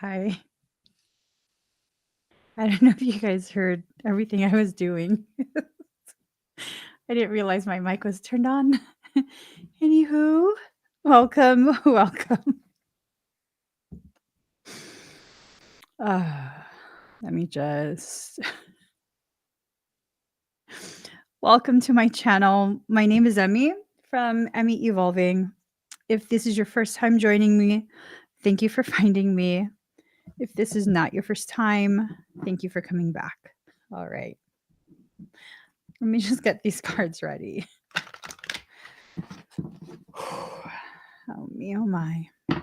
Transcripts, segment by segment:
Hi. I don't know if you guys heard everything I was doing. I didn't realize my mic was turned on. Anywho, welcome, welcome. Uh, let me just welcome to my channel. My name is Emmy from Emmy Evolving. If this is your first time joining me, thank you for finding me. If this is not your first time, thank you for coming back. All right. Let me just get these cards ready. Oh me, oh my. All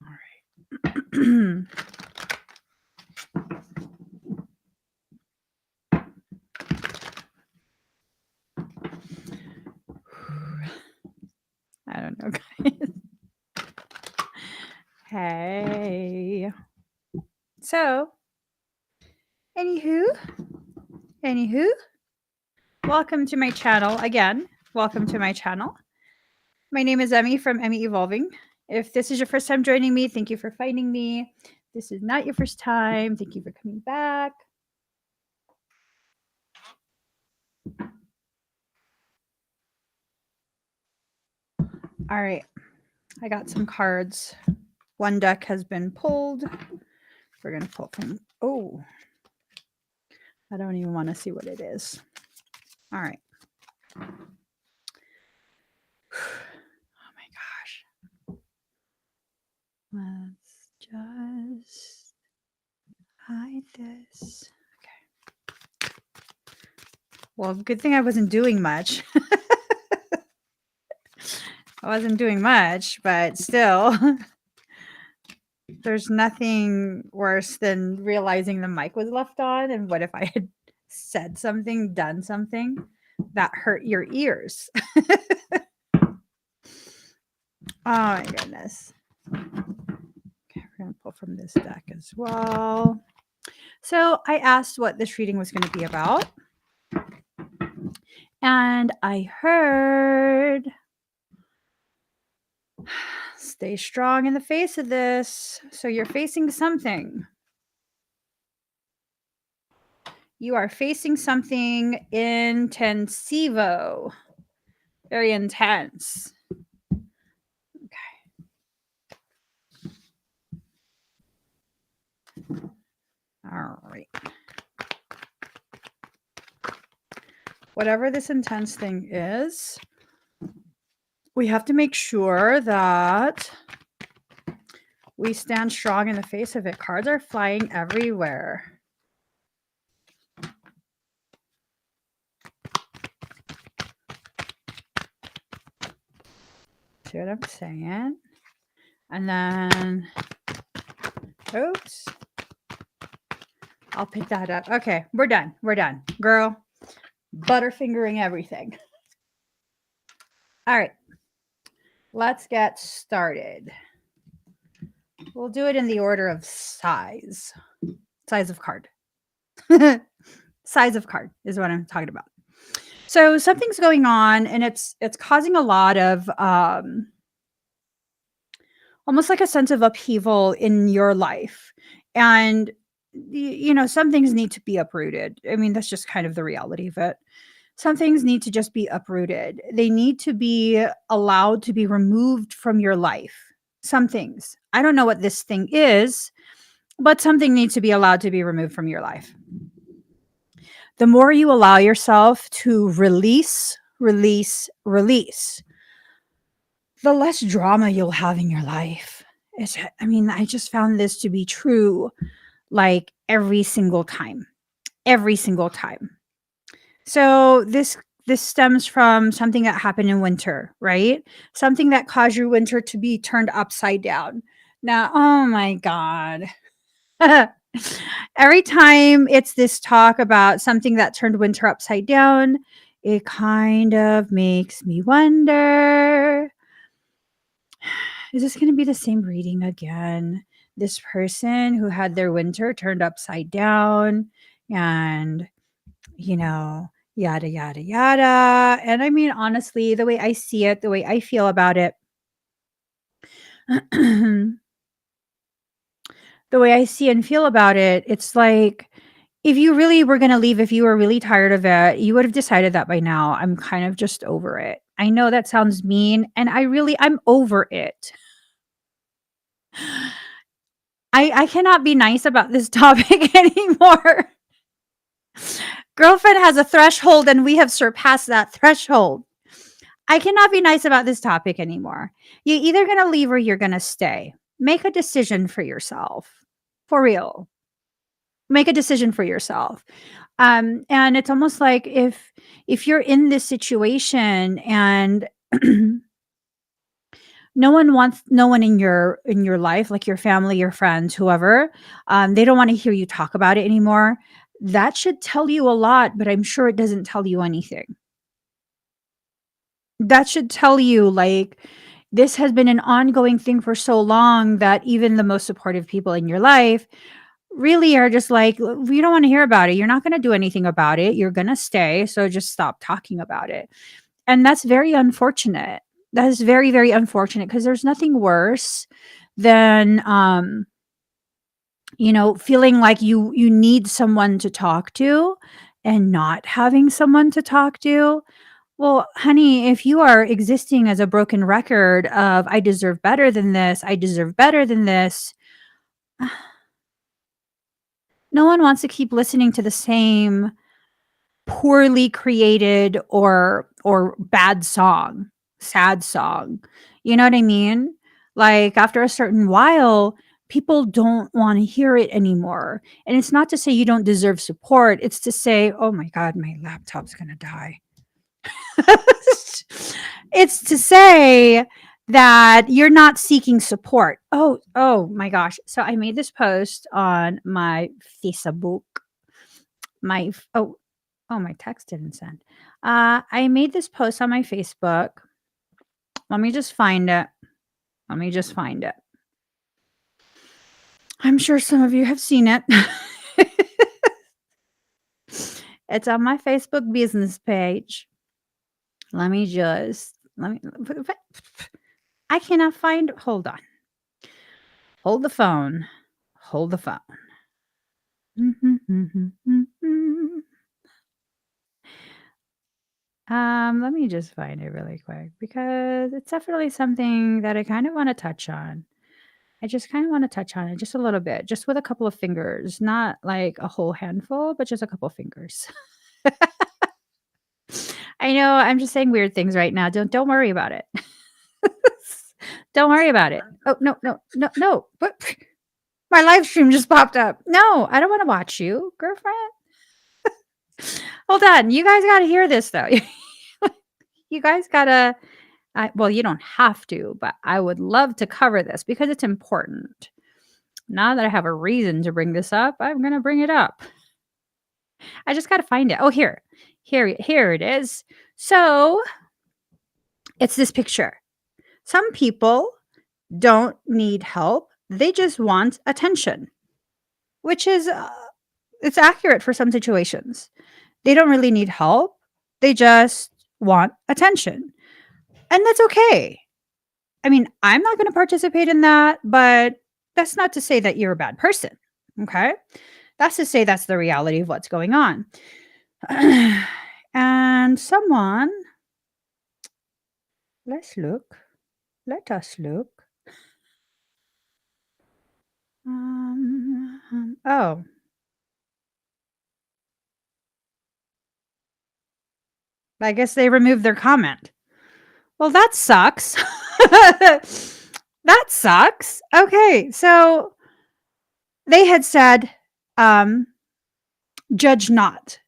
right. I don't know, guys. Hey. So, anywho, welcome to my channel again. Welcome to my channel. My name is Emmy from Emmy Evolving. If this is your first time joining me, thank you for finding me. If this is not your first time, thank you for coming back. All right. I got some cards. One deck has been pulled. We're going to pull from, oh, I don't even want to see what it is. All right. Oh my gosh. Let's just hide this. Okay. Well, good thing I wasn't doing much. I wasn't doing much, but still, there's nothing worse than realizing the mic was left on. And what if I had said something, done something that hurt your ears? Oh my goodness. Okay, we're going to pull from this deck as well. So I asked what this reading was going to be about. And I heard, stay strong in the face of this. So you're facing something. You are facing something intensivo. Very intense. Okay. All right. Whatever this intense thing is, we have to make sure that we stand strong in the face of it. Cards are flying everywhere. See what I'm saying? And then, oops. I'll pick that up. Okay, we're done. We're done. Girl, butterfingering everything. All right. Let's get started. We'll do it in the order of size. Size of card. Size of card is what I'm talking about. So something's going on and it's causing a lot of almost like a sense of upheaval in your life. And you know, some things need to be uprooted. I mean, that's just kind of the reality of it. Some things need to just be uprooted. They need to be allowed to be removed from your life. Some things. I don't know what this thing is, but something needs to be allowed to be removed from your life. The more you allow yourself to release, the less drama you'll have in your life. I mean, I just found this to be true like every single time. So this stems from something that happened in winter, right? Something that caused your winter to be turned upside down. Now, oh my God. Every time it's this talk about something that turned winter upside down, it kind of makes me wonder, is this going to be the same reading again? This person who had their winter turned upside down and, you know, yada, yada, yada. And I mean, honestly, the way I see it, the way I feel about it, The way I see and feel about it, it's like if you really were gonna leave, if you were really tired of it, you would have decided that by now. I'm kind of just over it. I know that sounds mean, and I'm over it. I cannot be nice about this topic anymore. Girlfriend has a threshold, and we have surpassed that threshold. I cannot be nice about this topic anymore. You're either gonna leave or you're gonna stay. Make a decision for yourself. For real. Make a decision for yourself. And it's almost like if you're in this situation and no one in your life, like your family, your friends, whoever, they don't want to hear you talk about it anymore. That should tell you a lot, but I'm sure it doesn't tell you anything. That should tell you like this has been an ongoing thing for so long that even the most supportive people in your life really are just like, we don't want to hear about it. You're not going to do anything about it. You're going to stay. So just stop talking about it. And that's very unfortunate. That is very, very unfortunate because there's nothing worse than, feeling like you need someone to talk to and not having someone to talk to. Well, honey, if you are existing as a broken record of I deserve better than this, I deserve better than this, no one wants to keep listening to the same poorly created or bad song, sad song. You know what I mean? Like after a certain while, people don't want to hear it anymore. And it's not to say you don't deserve support. It's to say, "Oh my god, my laptop's going to die." It's to say that you're not seeking support. Oh my gosh. So I made this post on my Facebook. My text didn't send. I made this post on my Facebook. Let me just find it. Let me just find it. I'm sure some of you have seen it. It's on my Facebook business page. Let me I cannot find, hold on. Hold the phone. Hold the phone. Let me just find it really quick because it's definitely something that I kind of want to touch on. I just kind of want to touch on it just a little bit, just with a couple of fingers, not like a whole handful, but just a couple of fingers. I know I'm just saying weird things right now. Don't worry about it. Don't worry about it. Oh no, no, no, no. But my live stream just popped up. No, I don't want to watch you, girlfriend. Hold on. You guys got to hear this though. You guys got to well, you don't have to, but I would love to cover this because it's important. Now that I have a reason to bring this up, I'm going to bring it up. I just got to find it. Oh, here it is. So it's this picture. Some people don't need help. They just want attention, which is, it's accurate for some situations. They don't really need help. They just want attention. And that's okay. I mean, I'm not going to participate in that, but that's not to say that you're a bad person. Okay. That's to say that's the reality of what's going on. And someone, let's look. Let us look. Oh. I guess they removed their comment. Well, that sucks. That sucks. Okay, so they had said, judge not, ...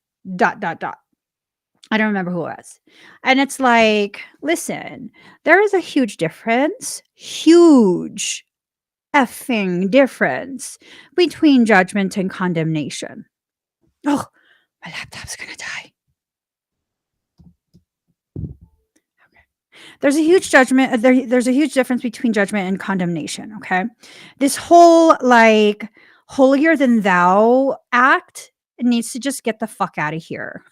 I don't remember who it was. And it's like, listen, there is a huge difference, huge effing difference between judgment and condemnation. Oh, my laptop's gonna die. There's a huge there's a huge difference between judgment and condemnation, okay? This whole like holier than thou act needs to just get the fuck out of here.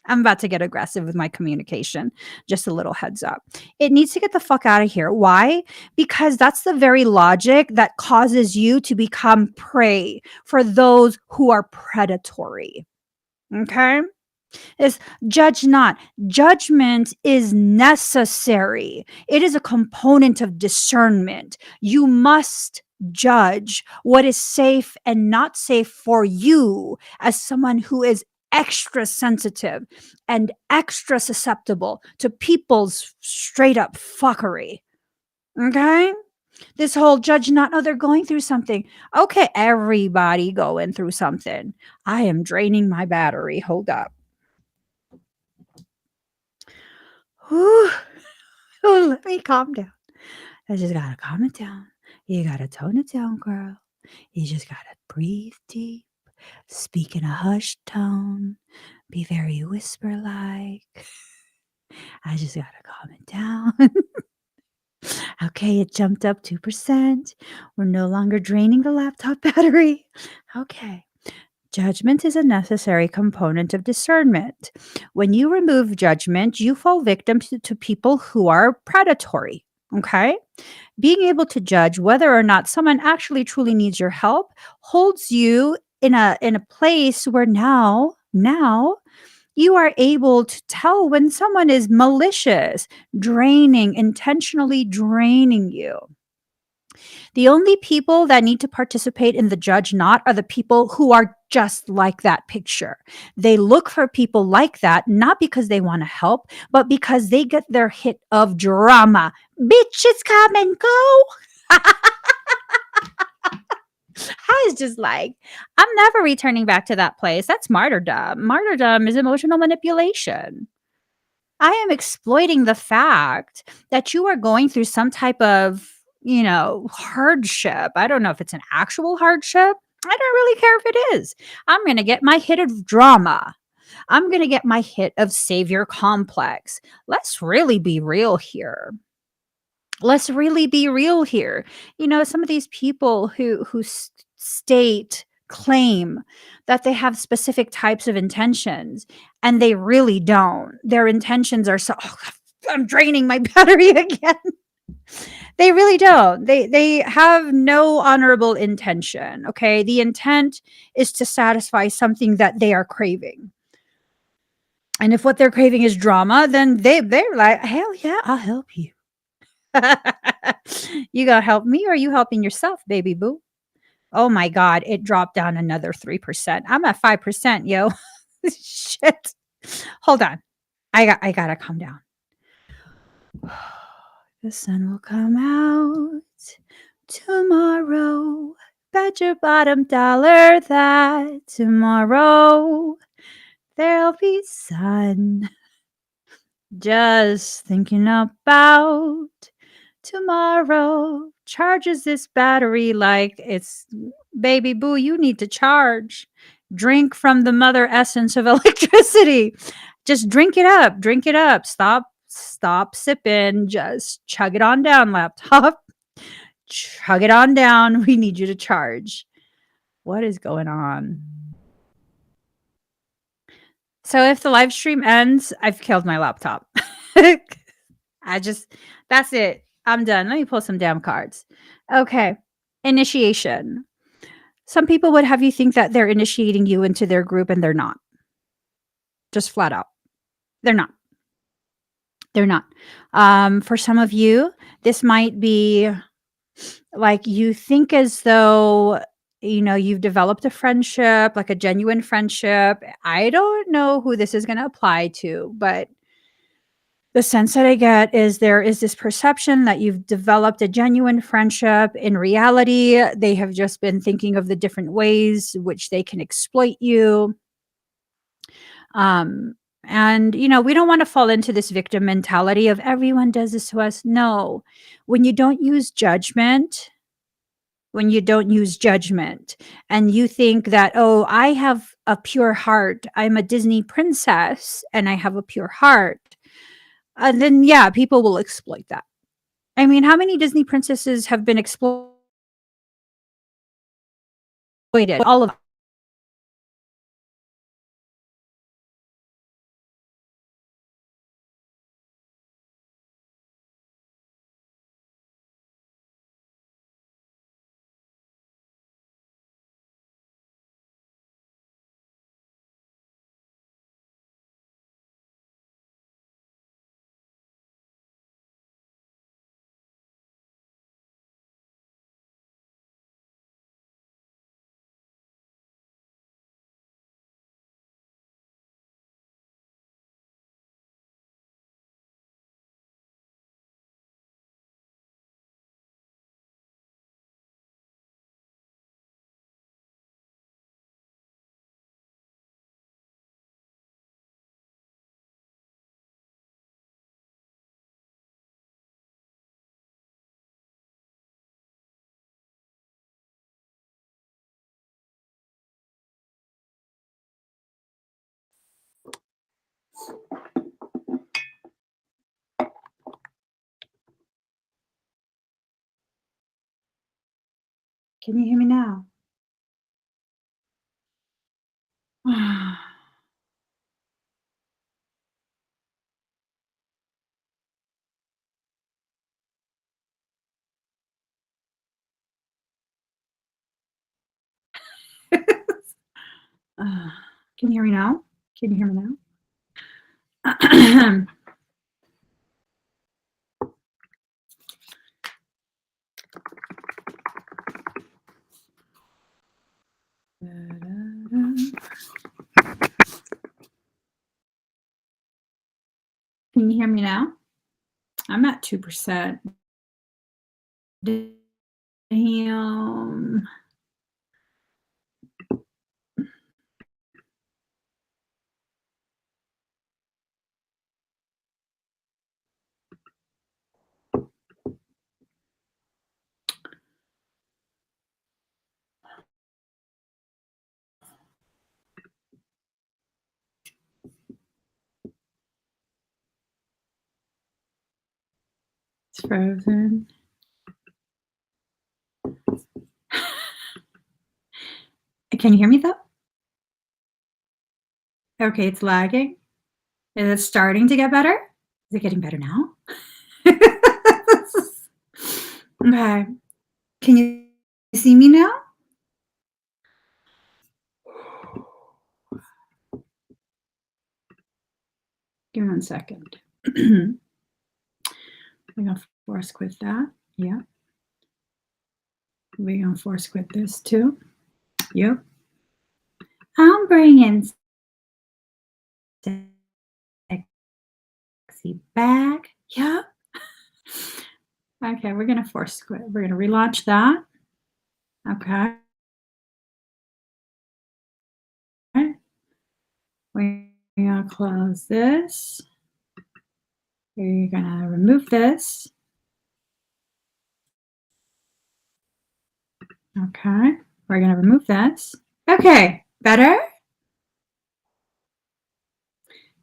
I'm about to get aggressive with my communication. Just a little heads up. It needs to get the fuck out of here. Why? Because that's the very logic that causes you to become prey for those who are predatory. Okay? Is judge not. Judgment is necessary. It is a component of discernment. You must judge what is safe and not safe for you as someone who is extra sensitive and extra susceptible to people's straight up fuckery. Okay? This whole judge not, oh, they're going through something. Okay, everybody going through something. I am draining my battery. Hold up. Whew. Let me calm down. I just gotta calm it down. You gotta tone it down, girl. You just gotta breathe deep, speak in a hushed tone, be very whisper like. I just gotta calm it down. Okay, it jumped up 2%. We're no longer draining the laptop battery. Okay. Judgment is a necessary component of discernment. When you remove judgment, you fall victim to people who are predatory. Okay? Being able to judge whether or not someone actually truly needs your help holds you in a place where now you are able to tell when someone is malicious, draining, intentionally draining you. The only people that need to participate in the judge not are the people who are just like that picture. They look for people like that, not because they want to help, but because they get their hit of drama. Bitches come and go. I was just like, I'm never returning back to that place. That's martyrdom. Martyrdom is emotional manipulation. I am exploiting the fact that you are going through some type of, hardship. I don't know if it's an actual hardship. I don't really care if it is. I'm going to get my hit of drama. I'm going to get my hit of savior complex. Let's really be real here. Let's really be real here. Some of these people who claim that they have specific types of intentions, and they really don't. Their intentions are so, "Oh, I'm draining my battery again." They really don't. They have no honorable intention. Okay, the intent is to satisfy something that they are craving. And if what they're craving is drama, then they're like, hell yeah, I'll help you. You gonna help me, or are you helping yourself, baby boo? Oh my god, it dropped down another 3%. I'm at 5%, yo. Shit. Hold on. I gotta calm down. The sun will come out tomorrow. Bet your bottom dollar that tomorrow there'll be sun. Just thinking about tomorrow charges this battery like it's, baby boo, you need to charge. Drink from the mother essence of electricity. Just drink it up. Drink it up. Stop sipping. Just chug it on down, laptop. Chug it on down. We need you to charge. What is going on? So if the live stream ends, I've killed my laptop. That's it. I'm done. Let me pull some damn cards. Okay. Initiation. Some people would have you think that they're initiating you into their group, and they're not. Just flat out. They're not. They're not. For some of you, this might be like you think as though, you've developed a friendship, like a genuine friendship. I don't know who this is going to apply to, but the sense that I get is there is this perception that you've developed a genuine friendship. In reality, they have just been thinking of the different ways which they can exploit you. And we don't want to fall into this victim mentality of everyone does this to us. No. When you don't use judgment, and you think that, oh, I have a pure heart, I'm a Disney princess and I have a pure heart, then yeah, people will exploit that. I mean, how many Disney princesses have been exploited? All of Can you hear me now? Can you hear me now? Can you hear me now? Can you hear me now? I'm at 2%. Damn. It's frozen. Can you hear me though? Okay, it's lagging. Is it starting to get better? Is it getting better now? Okay. Can you see me now? Give me 1 second. We're gonna force quit that. Yeah. We're gonna force quit this too. Yep. I'm bringing sexy back. Yep. Okay, we're gonna force quit. We're gonna relaunch that. Okay. We're gonna close this. We're gonna remove this. Okay. We're gonna remove this. Okay. Better?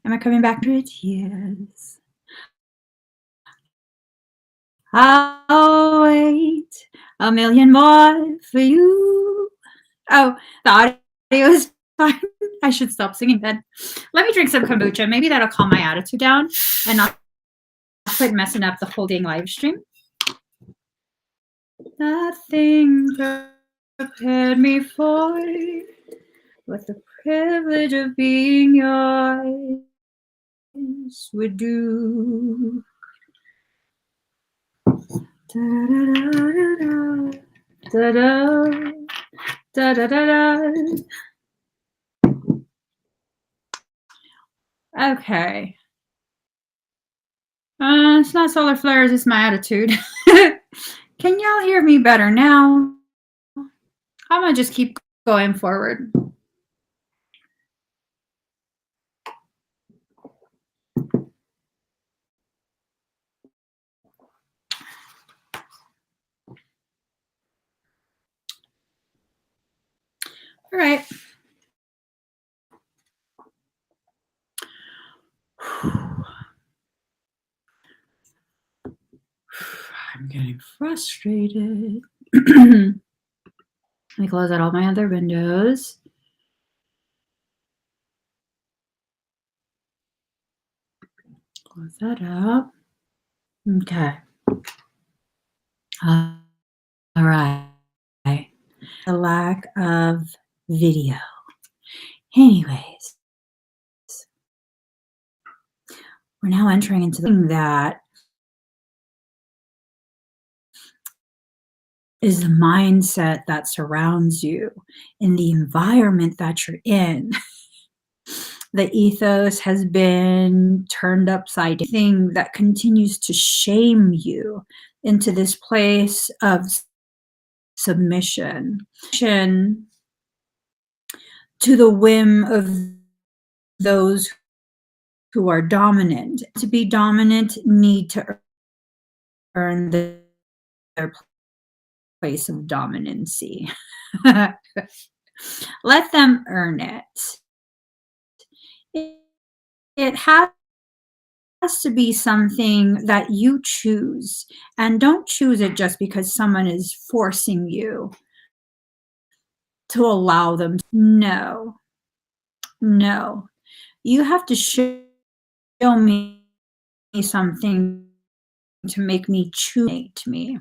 Am I coming back to it? Yes. I'll wait a million more for you. Oh, the audio is fine. I should stop singing then. Let me drink some kombucha. Maybe that'll calm my attitude down and not quit messing up the whole dang live stream. Nothing prepared me for what the privilege of being yours would do. Da da da da da da da. Okay. It's not solar flares, it's my attitude. Can y'all hear me better now? I'm gonna just keep going forward. All right. I'm getting frustrated. Let me close out all my other windows. Close that up. Okay. All right. The lack of video. Anyways, we're now entering into the thing that is the mindset that surrounds you in the environment that you're in. The ethos has been turned upside down. Thing that continues to shame you into this place of submission to the whim of those who are dominant. To be dominant, need to earn their place of dominancy. Let them earn it. it has to be something that you choose, and don't choose it just because someone is forcing you to allow them. No, no. You have to show me something to make me choose to me.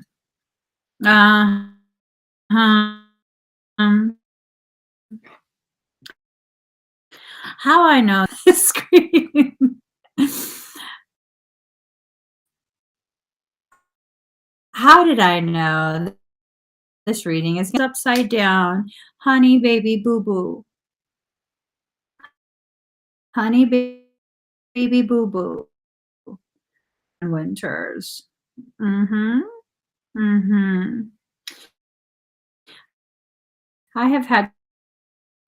Uh-huh. How I know this screen. How did I know this reading is upside down? Honey, baby, boo boo. Honey, baby, boo boo. Winters. Mm-hmm. Mm-hmm. I have had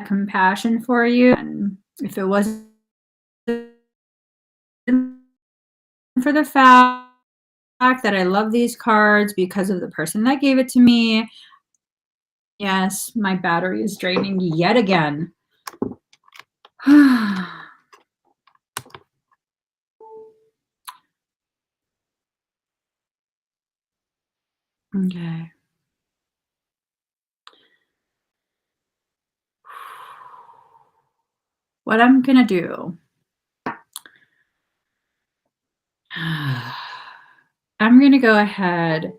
compassion for you, and if it wasn't for the fact that I love these cards because of the person that gave it to me, yes, my battery is draining yet again. Okay. What I'm gonna do, I'm gonna go ahead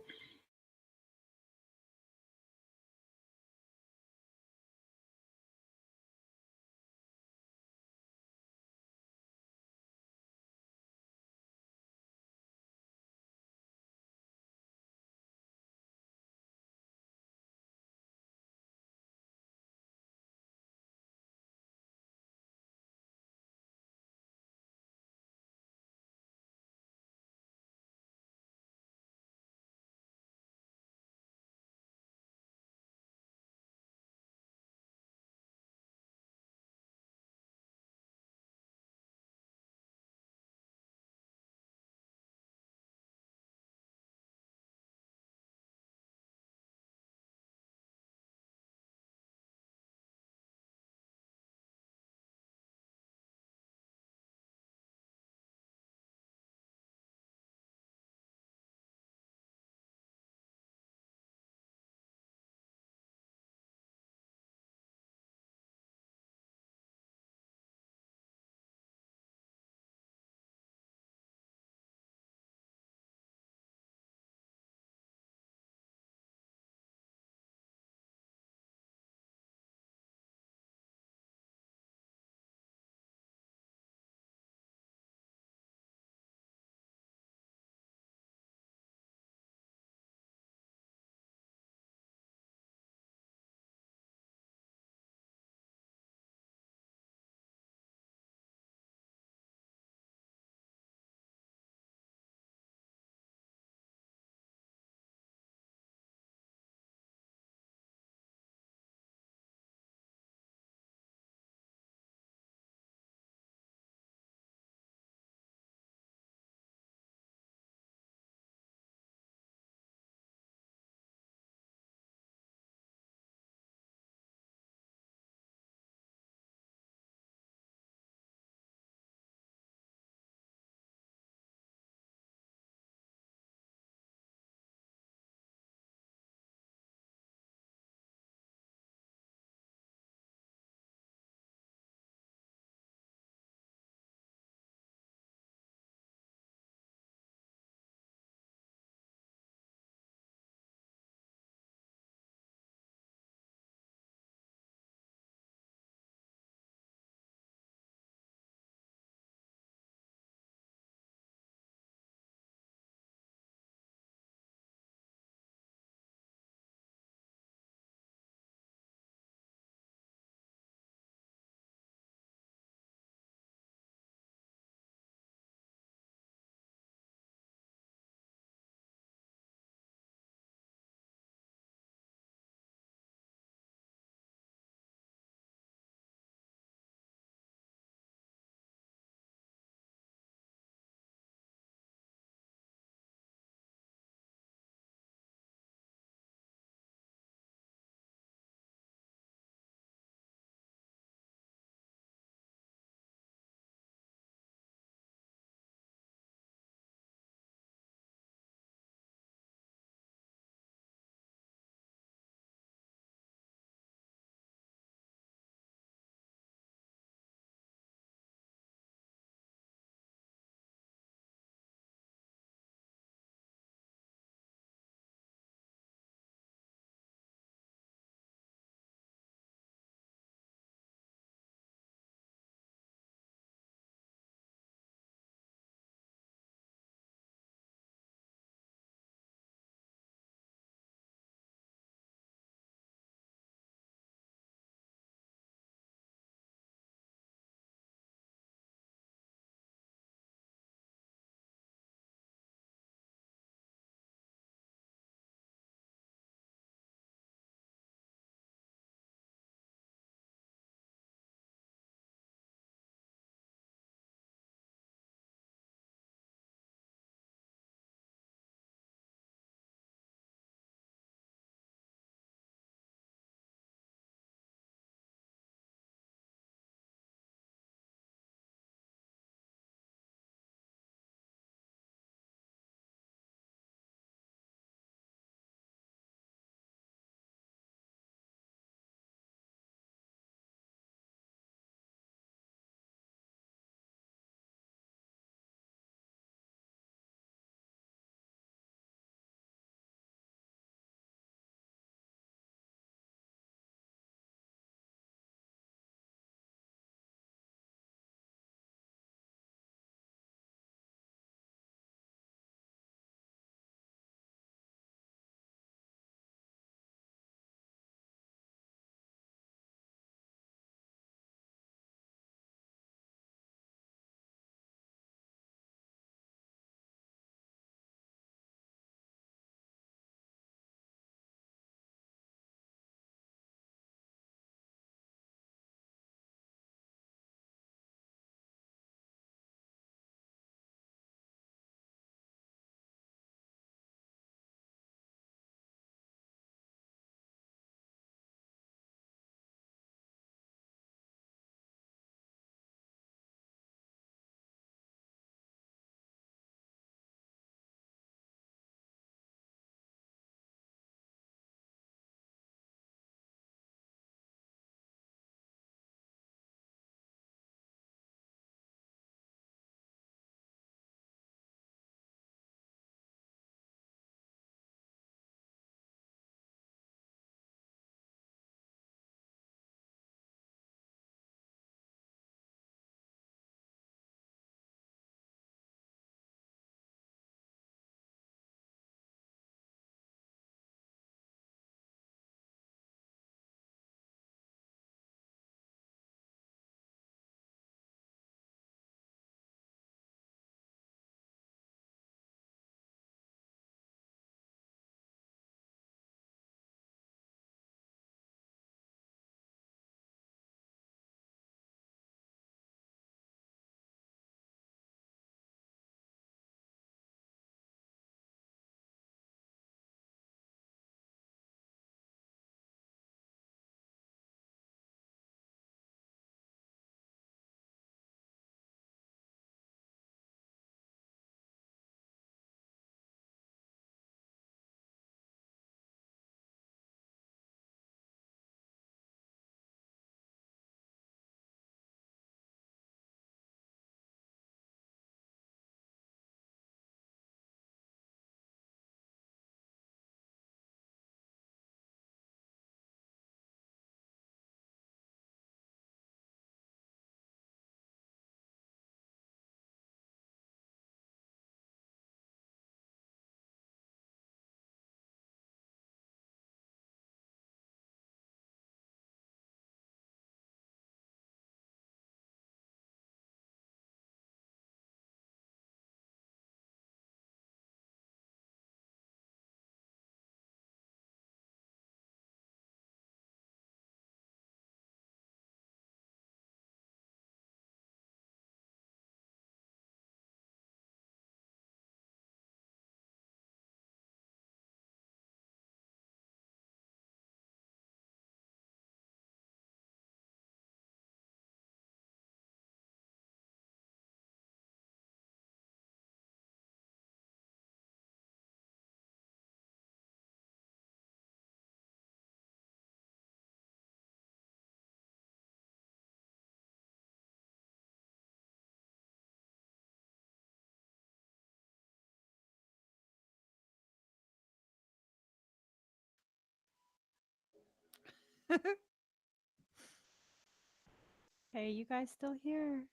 Hey, you guys still here?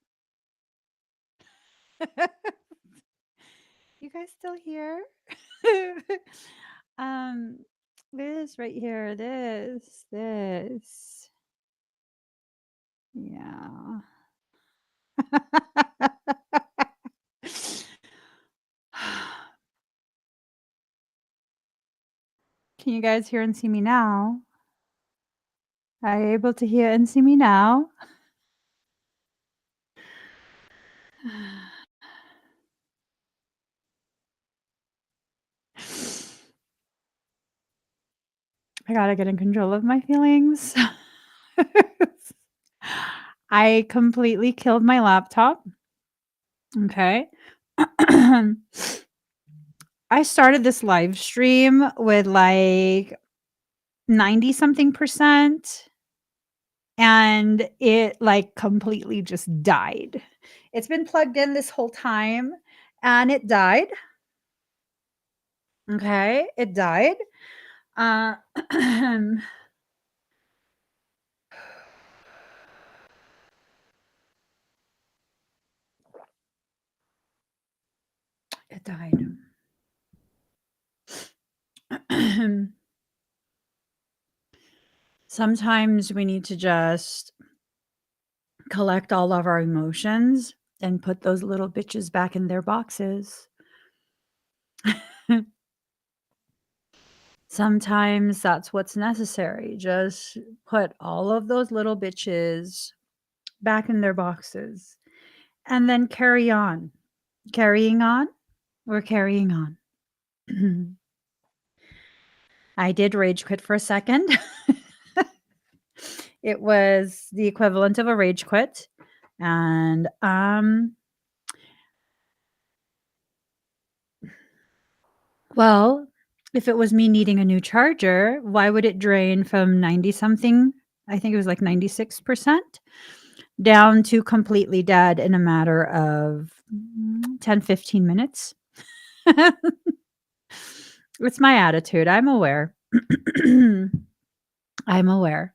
You guys still here? um, this right here, this. Yeah. Can you guys hear and see me now? Are you able to hear and see me now? I gotta get in control of my feelings. I completely killed my laptop. Okay. I started this live stream with like 90 something percent and it like completely just died. It's been plugged in this whole time and it died. Okay. It died. Uh, it died. Sometimes we need to just collect all of our emotions and put those little bitches back in their boxes. Sometimes that's what's necessary. Just put all of those little bitches back in their boxes and then carry on. Carrying on, we're carrying on. I did rage quit for a second. It was the equivalent of a rage quit. And well, if it was me needing a new charger, why would it drain from 90 something? I think it was like 96% down to completely dead in a matter of 10, 15 minutes. It's my attitude. I'm aware. I'm aware.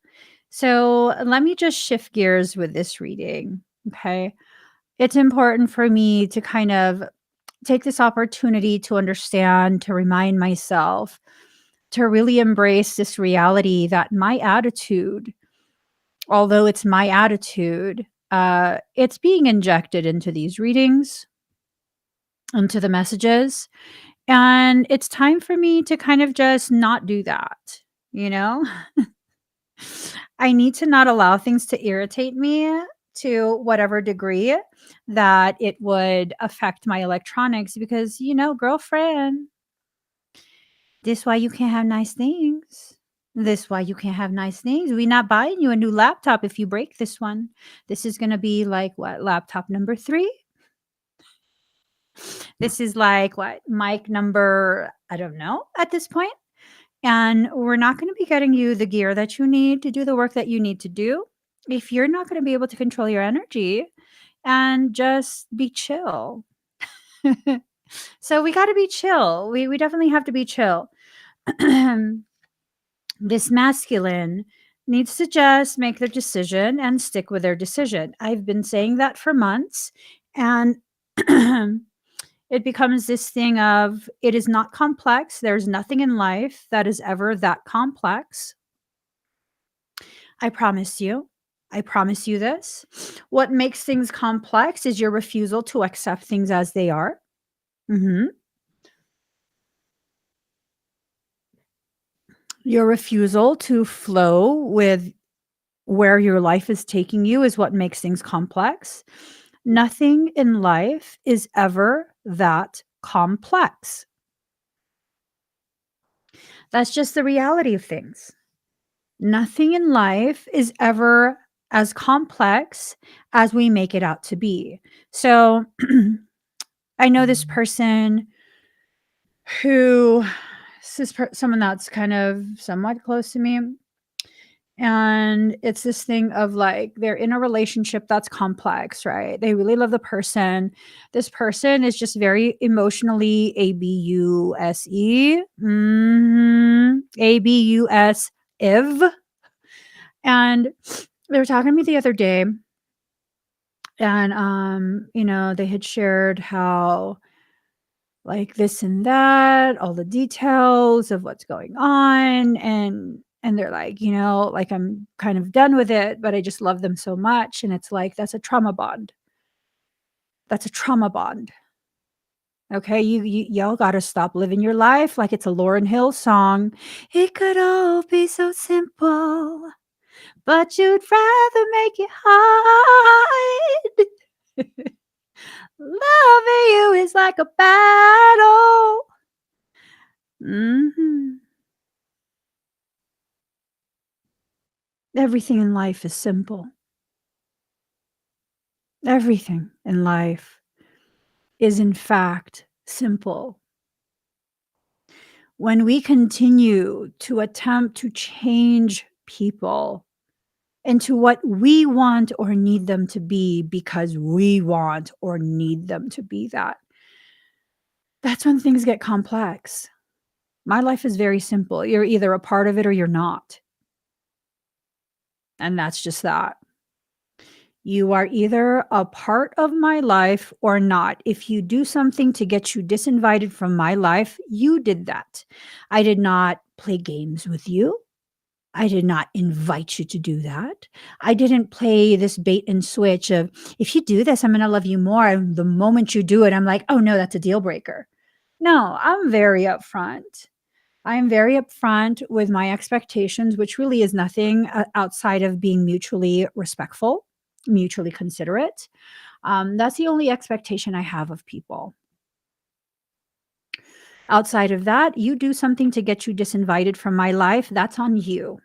So let me just shift gears with this reading. Okay. It's important for me to kind of take this opportunity to understand, to remind myself, to really embrace this reality that my attitude, although it's my attitude, it's being injected into these readings, into the messages. And it's time for me to kind of just not do that, you know? I need to not allow things to irritate me to whatever degree that it would affect my electronics because, girlfriend, this why you can't have nice things. This why you can't have nice things. We not buying you a new laptop if you break this one. This is gonna be like what, laptop number 3? This is like what, mic number, I don't know at this point. And we're not gonna be getting you the gear that you need to do the work that you need to do if you're not gonna be able to control your energy and just be chill. So we gotta be chill. We definitely have to be chill. This masculine needs to just make their decision and stick with their decision. I've been saying that for months, and it becomes this thing of it is not complex. There's nothing in life that is ever that complex. I promise you. I promise you this. What makes things complex is your refusal to accept things as they are. Mhm. Your refusal to flow with where your life is taking you is what makes things complex. Nothing in life is ever that complex. That's just the reality of things. Nothing in life is ever as complex as we make it out to be. So I know this person who someone that's kind of somewhat close to me. And it's this thing of like they're in a relationship that's complex, right? They really love the person. This person is just very emotionally abuse. ABUS. And they were talking to me the other day, and, they had shared how, like, this and that, all the details of what's going on, and they're like, like, "I'm kind of done with it, but I just love them so much," and it's like, that's a trauma bond. That's a trauma bond. Okay, y'all gotta stop living your life like it's a Lauryn Hill song. It could all be so simple, but you'd rather make it hard. Loving you is like a battle. Mhm. Everything in life is simple. Everything in life is, in fact, simple. When we continue to attempt to change people into what we want or need them to be because we want or need them to be that, that's when things get complex. My life is very simple. You're either a part of it or you're not. And that's just that. You are either a part of my life or not. If you do something to get you disinvited from my life, you did that. I did not play games with you. I did not invite you to do that. I didn't play this bait and switch of, if you do this, I'm going to love you more. And the moment you do it, I'm like, oh no, that's a deal breaker. No, I'm very upfront. I am very upfront with my expectations, which really is nothing outside of being mutually respectful, mutually considerate. That's the only expectation I have of people. Outside of that, you do something to get you disinvited from my life, that's on you.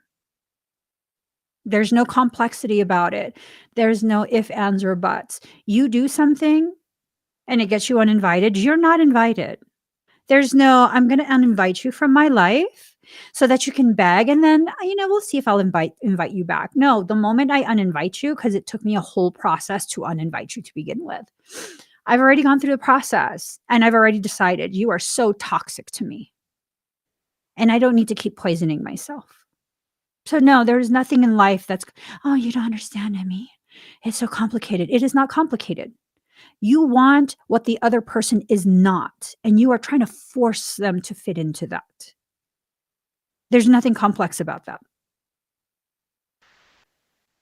There's no complexity about it. There's no if, ands, or buts. You do something and it gets you uninvited, you're not invited. There's no, I'm gonna uninvite you from my life so that you can beg, and then, we'll see if I'll invite you back. No, the moment I uninvite you, because it took me a whole process to uninvite you to begin with. I've already gone through the process, and I've already decided you are so toxic to me, and I don't need to keep poisoning myself. So, no, there's nothing in life that's, "Oh, you don't understand me. It's so complicated." It is not complicated. You want what the other person is not, and you are trying to force them to fit into that. There's nothing complex about that.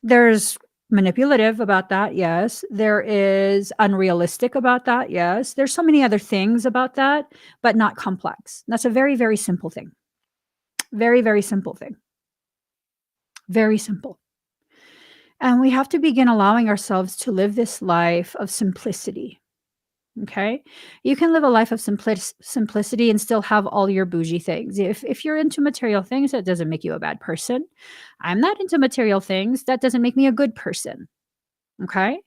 There's manipulative about that, yes. There is unrealistic about that, yes. There's so many other things about that, but not complex. That's a very, very simple thing. Very, very simple thing. Very simple. And we have to begin allowing ourselves to live this life of simplicity. Okay? You can live a life of simplicity and still have all your bougie things. If you're into material things, that doesn't make you a bad person. I'm not into material things. That doesn't make me a good person. Okay?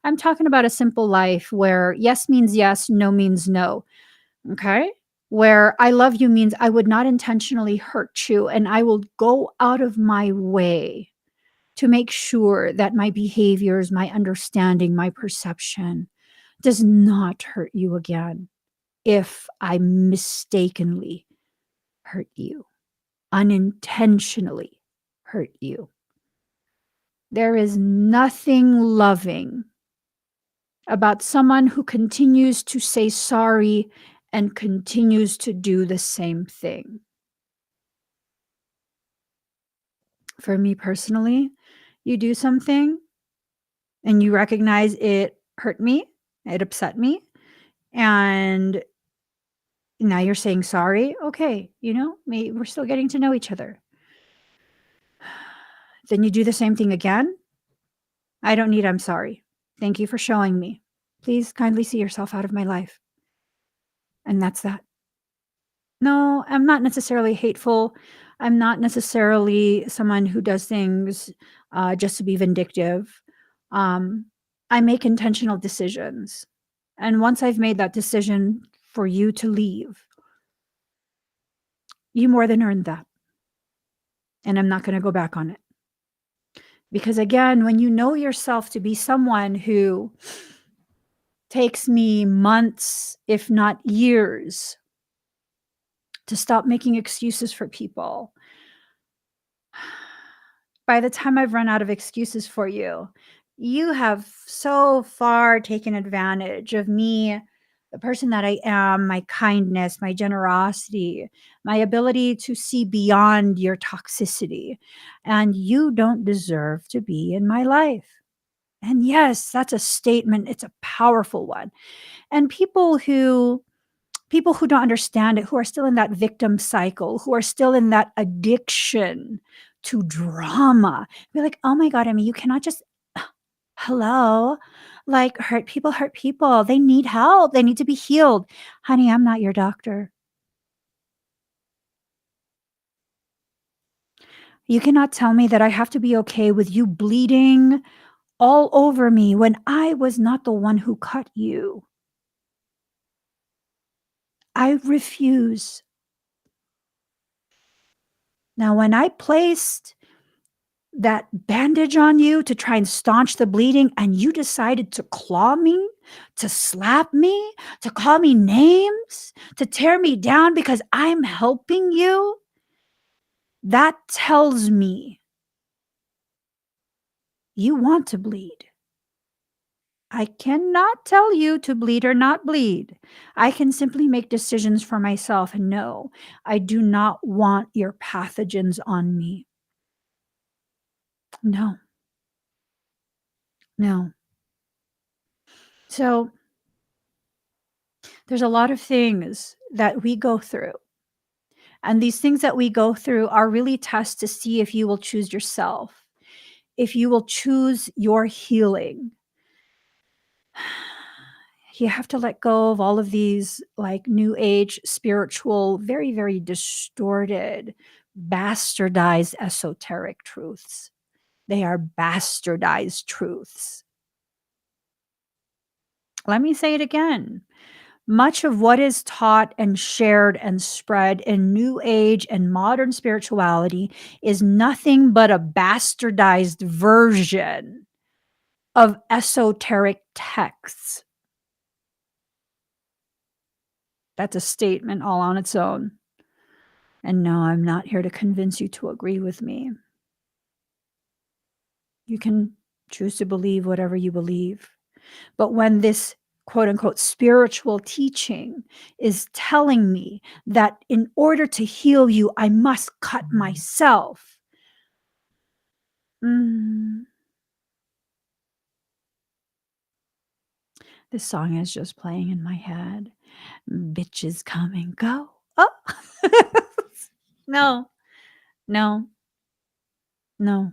I'm talking about a simple life where yes means yes, no means no. Okay? Where I love you means I would not intentionally hurt you, and I will go out of my way to make sure that my behaviors, my understanding, my perception does not hurt you again if I mistakenly hurt you, unintentionally hurt you. There is nothing loving about someone who continues to say sorry and continues to do the same thing. For me personally, you do something and you recognize it hurt me, it upset me, and now you're saying sorry. Okay, we're still getting to know each other. Then you do the same thing again. I don't need I'm sorry. Thank you for showing me. Please kindly see yourself out of my life. And that's that. No, I'm not necessarily hateful. I'm not necessarily someone who does things just to be vindictive. Um, I make intentional decisions. And once I've made that decision for you to leave, you more than earned that. And I'm not going to go back on it. Because again, when you know yourself to be someone who takes me months, if not years, to stop making excuses for people, by the time I've run out of excuses for you, you have so far taken advantage of me, the person that I am, my kindness, my generosity, my ability to see beyond your toxicity. And you don't deserve to be in my life. And yes, that's a statement. It's a powerful one. And people who don't understand it, who are still in that victim cycle, who are still in that addiction to drama, be like, oh my God, I mean, you cannot just, hello, like hurt people. They need help. They need to be healed. Honey, I'm not your doctor. You cannot tell me that I have to be okay with you bleeding all over me when I was not the one who cut you. I refuse. Now, when I placed that bandage on you to try and staunch the bleeding, and you decided to claw me, to slap me, to call me names, to tear me down because I'm helping you, that tells me you want to bleed. I cannot tell you to bleed or not bleed. I can simply make decisions for myself. And no, I do not want your pathogens on me. No, no. So there's a lot of things that we go through. And these things that we go through are really tests to see if you will choose yourself, if you will choose your healing. You have to let go of all of these like new age, spiritual, very, very distorted, bastardized esoteric truths. They are bastardized truths. Let me say it again. Much of what is taught and shared and spread in New Age and modern spirituality is nothing but a bastardized version of esoteric texts. That's a statement all on its own. And no, I'm not here to convince you to agree with me. You can choose to believe whatever you believe. But when this quote unquote spiritual teaching is telling me that in order to heal you, I must cut myself. Mm, this song is just playing in my head. Bitches come and go. Oh, no, no, no,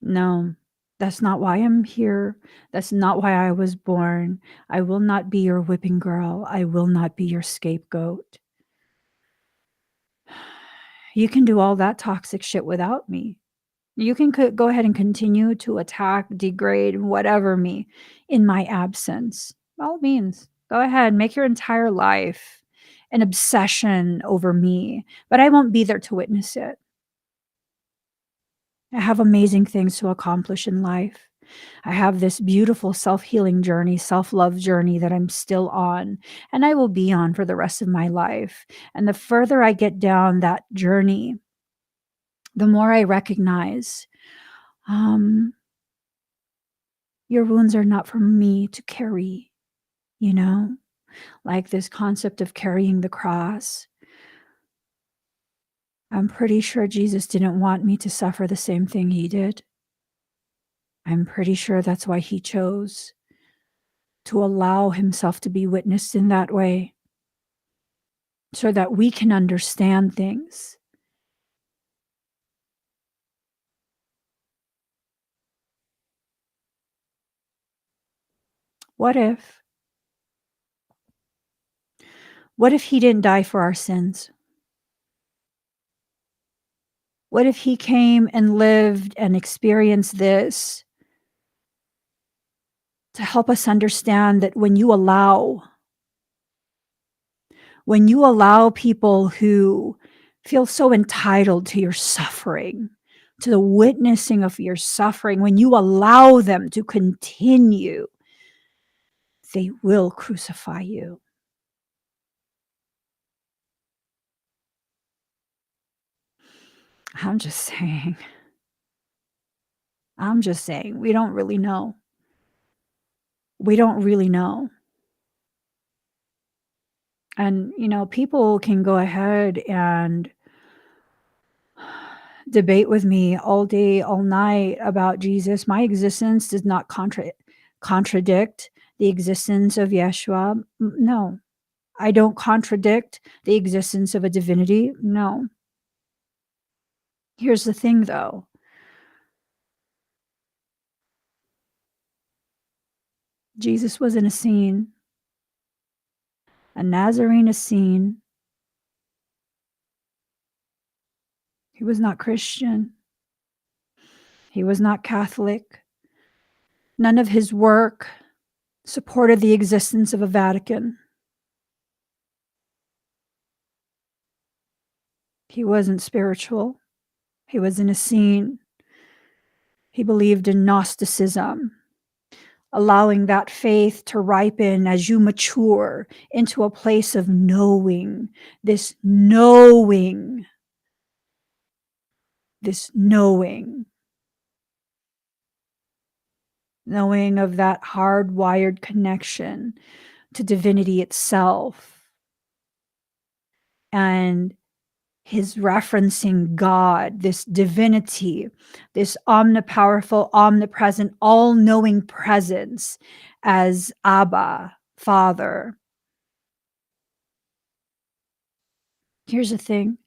no. That's not why I'm here. That's not why I was born. I will not be your whipping girl. I will not be your scapegoat. You can do all that toxic shit without me. You can go ahead and continue to attack, degrade, whatever me in my absence. By all means, go ahead, make your entire life an obsession over me, but I won't be there to witness it. I have amazing things to accomplish in life. I have this beautiful self healing journey, self love journey that I'm still on, and I will be on for the rest of my life. And the further I get down that journey, the more I recognize um, your wounds are not for me to carry, you know, like this concept of carrying the cross. I'm pretty sure Jesus didn't want me to suffer the same thing he did. I'm pretty sure that's why he chose to allow himself to be witnessed in that way so that we can understand things. What if? What if he didn't die for our sins? What if he came and lived and experienced this to help us understand that when you allow people who feel so entitled to your suffering, to the witnessing of your suffering, when you allow them to continue, they will crucify you. I'm just saying. I'm just saying, we don't really know. We don't really know. And, people can go ahead and debate with me all day, all night about Jesus. My existence does not contradict the existence of Yeshua. No, I don't contradict the existence of a divinity. No. Here's the thing, though. Jesus was in a scene, a Nazarene scene. He was not Christian. He was not Catholic. None of his work supported the existence of a Vatican. He wasn't spiritual. He was in a scene. He believed in Gnosticism, allowing that faith to ripen as you mature into a place of knowing, this knowing, this knowing of that hardwired connection to divinity itself. And his referencing God, this divinity, this omnipowerful, omnipresent, all knowing presence as Abba, Father. Here's the thing,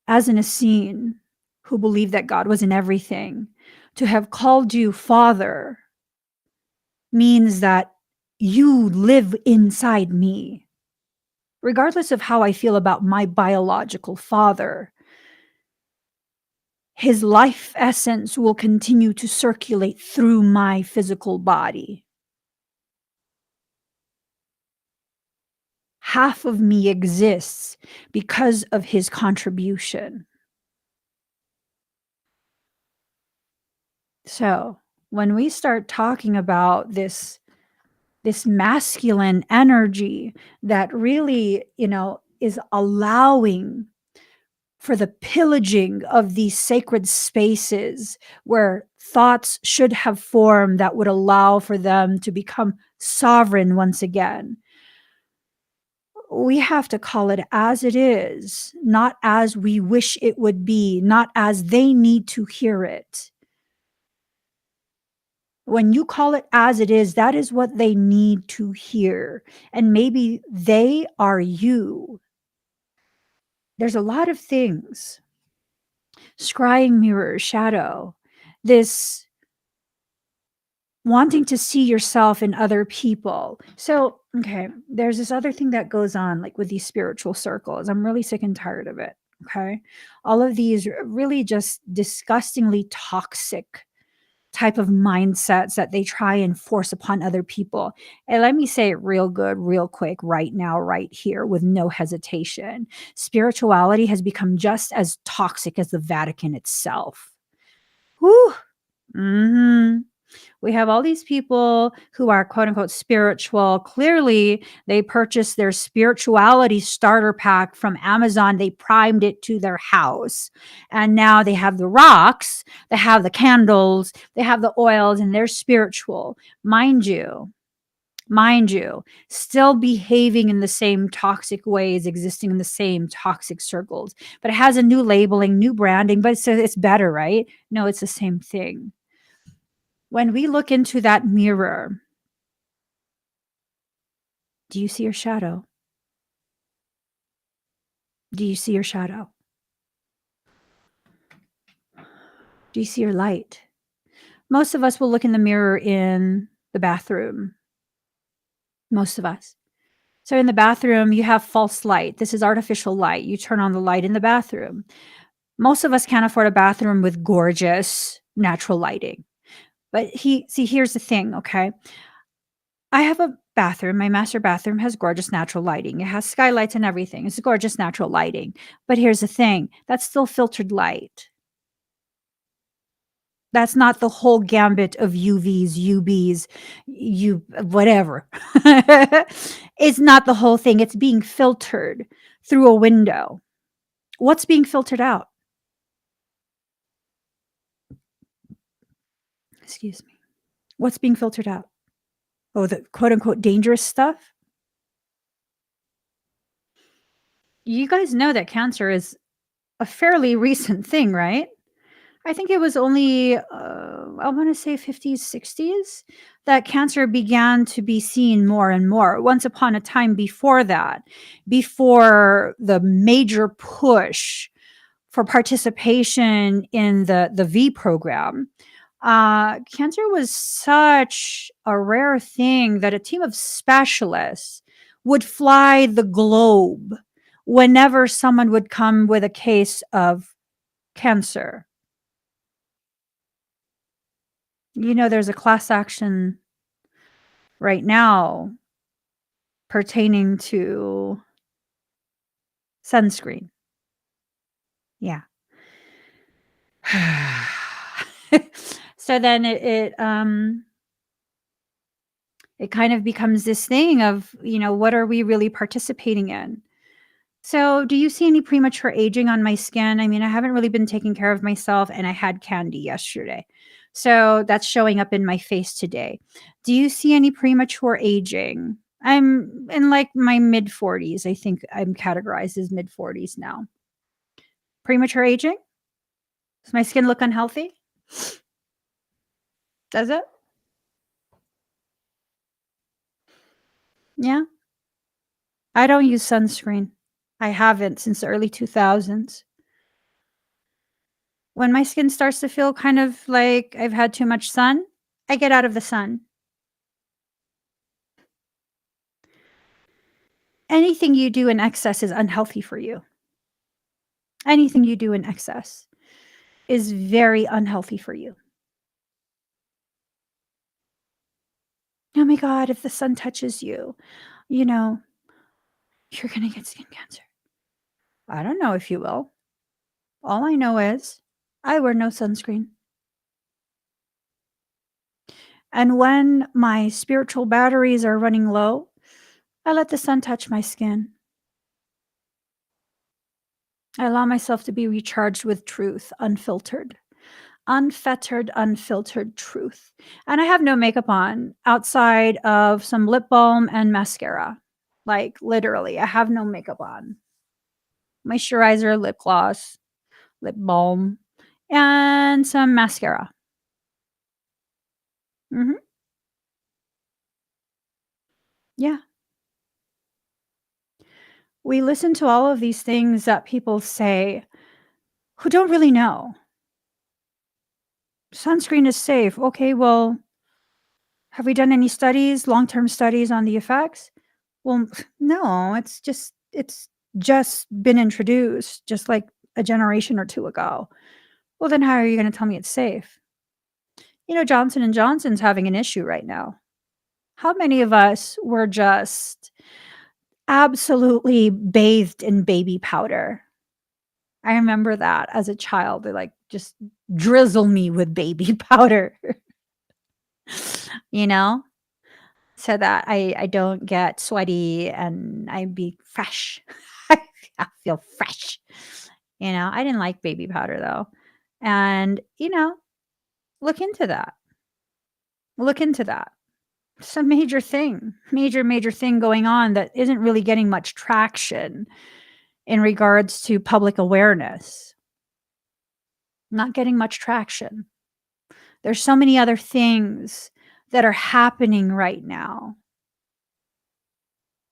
as an Essene who believed that God was in everything, to have called you Father means that you live inside me. Regardless of how I feel about my biological father, his life essence will continue to circulate through my physical body. Half of me exists because of his contribution. So, when we start talking about this masculine energy that really, is allowing for the pillaging of these sacred spaces where thoughts should have formed that would allow for them to become sovereign once again. We have to call it as it is, not as we wish it would be, not as they need to hear it. When you call it as it is, that is what they need to hear. And maybe they are you. There's a lot of things. Scrying mirror, shadow, this wanting to see yourself in other people. So, okay, there's this other thing that goes on like with these spiritual circles. I'm really sick and tired of it. Okay. All of these really just disgustingly toxic type of mindsets that they try and force upon other people. And let me say it real good, real quick, right now, right here, with no hesitation. Spirituality has become just as toxic as the Vatican itself. Whew. Mm-hmm. We have all these people who are quote unquote spiritual. Clearly, they purchased their spirituality starter pack from Amazon. They primed it to their house. And now they have the rocks, they have the candles, they have the oils, and they're spiritual. Mind you, still behaving in the same toxic ways, existing in the same toxic circles. But it has a new labeling, new branding, but it's better, right? No, it's the same thing. When we look into that mirror, do you see your shadow? Do you see your shadow? Do you see your light? Most of us will look in the mirror in the bathroom. Most of us. So in the bathroom, you have false light. This is artificial light. You turn on the light in the bathroom. Most of us can't afford a bathroom with gorgeous natural lighting. But here's the thing, okay? I have a bathroom. My master bathroom has gorgeous natural lighting. It has skylights and everything. It's gorgeous natural lighting. But here's the thing, that's still filtered light. That's not the whole gambit of UVs, UBs, whatever. It's not the whole thing. It's being filtered through a window. What's being filtered out? Excuse me. What's being filtered out? Oh, the quote unquote dangerous stuff? You guys know that cancer is a fairly recent thing, right? I think it was only, I want to say 50s, 60s that cancer began to be seen more and more. Once upon a time before that, before the major push for participation in the V program, cancer was such a rare thing that a team of specialists would fly the globe whenever someone would come with a case of cancer. There's a class action right now pertaining to sunscreen. Yeah. So then it kind of becomes this thing of, what are we really participating in? So, do you see any premature aging on my skin? I mean, I haven't really been taking care of myself and I had candy yesterday. So, that's showing up in my face today. Do you see any premature aging? I'm in like my mid 40s. I think I'm categorized as mid 40s now. Premature aging? Does my skin look unhealthy? Does it? Yeah. I don't use sunscreen. I haven't since the early 2000s. When my skin starts to feel kind of like I've had too much sun, I get out of the sun. Anything you do in excess is unhealthy for you. Anything you do in excess is very unhealthy for you. Oh my God, if the sun touches you, you know, you're going to get skin cancer. I don't know if you will. All I know is I wear no sunscreen. And when my spiritual batteries are running low, I let the sun touch my skin. I allow myself to be recharged with truth, unfiltered. Unfettered, unfiltered truth. And I have no makeup on outside of some lip balm and mascara. Like literally, I have no makeup on. Moisturizer, lip gloss, lip balm, and some mascara. Hmm. Yeah. We listen to all of these things that people say who don't really know. Sunscreen is safe. Okay, well, have we done any studies, long-term studies on the effects? Well, no, it's just been introduced just like a generation or 2 ago. Well, then how are you gonna tell me it's safe? Johnson& and Johnson's having an issue right now. How many of us were just absolutely bathed in baby powder? I remember that as a child. They, like, just drizzle me with baby powder, you know? So that I don't get sweaty and I be fresh. I feel fresh. I didn't like baby powder though. And, look into that. Look into that. It's a major thing, major, major thing going on that isn't really getting much traction in regards to public awareness. Not getting much traction. There's so many other things that are happening right now,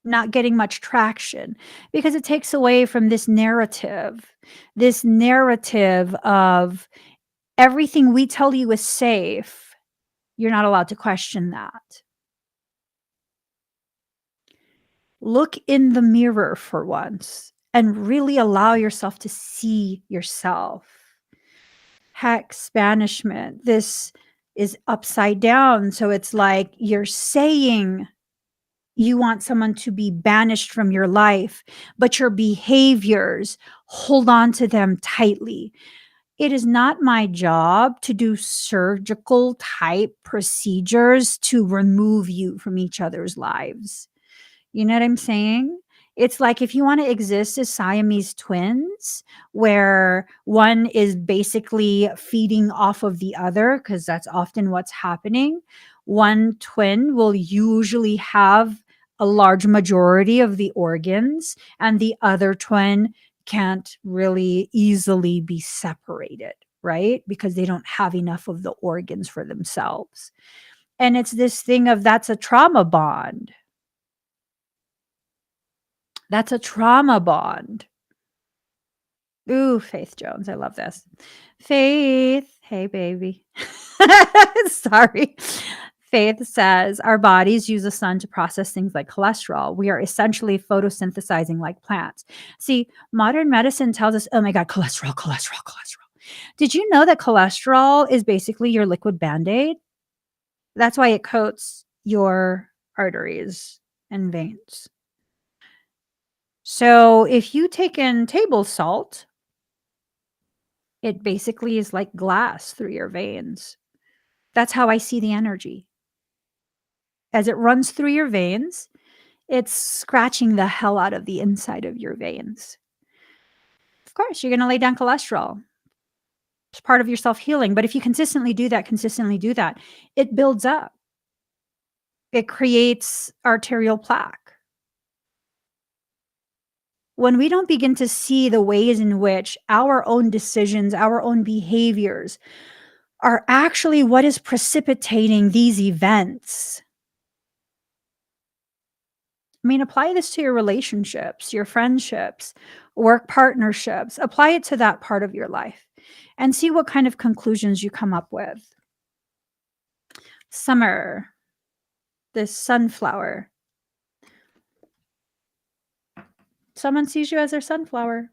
not getting much traction because it takes away from this narrative of everything we tell you is safe. You're not allowed to question that. Look in the mirror for once and really allow yourself to see yourself. Hex banishment. This is upside down. So it's like you're saying you want someone to be banished from your life, but your behaviors hold on to them tightly. It is not my job to do surgical type procedures to remove you from each other's lives. You know what I'm saying? It's like if you want to exist as Siamese twins, where one is basically feeding off of the other, because that's often what's happening. One twin will usually have a large majority of the organs, and the other twin can't really easily be separated, right? Because they don't have enough of the organs for themselves. And it's this thing of that's a trauma bond. That's a trauma bond. Ooh, Faith Jones. I love this. Faith. Hey, baby. Sorry. Faith says our bodies use the sun to process things like cholesterol. We are essentially photosynthesizing like plants. See, modern medicine tells us, oh my God, cholesterol, cholesterol, cholesterol. Did you know that cholesterol is basically your liquid band aid? That's why it coats your arteries and veins. So if you take in table salt, it basically is like glass through your veins. That's how I see the energy. As it runs through your veins, it's scratching the hell out of the inside of your veins. Of course, you're going to lay down cholesterol. It's part of your self healing. But if you consistently do that, it builds up. It creates arterial plaque. When we don't begin to see the ways in which our own decisions, our own behaviors are actually what is precipitating these events. I mean, apply this to your relationships, your friendships, work partnerships. Apply it to that part of your life and see what kind of conclusions you come up with. Summer, this sunflower. Someone sees you as their sunflower.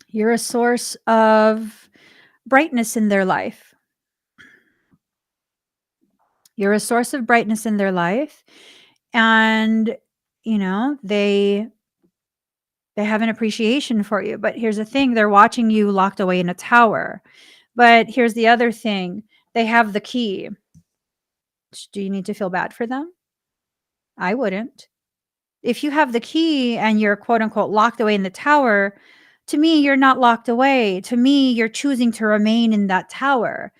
You're a source of brightness in their life. You're a source of brightness in their life. And, they have an appreciation for you. But here's the thing, they're watching you locked away in a tower. But here's the other thing, they have the key. Do you need to feel bad for them? I wouldn't. If you have the key and you're quote unquote locked away in the tower, to me, you're not locked away. To me, you're choosing to remain in that tower.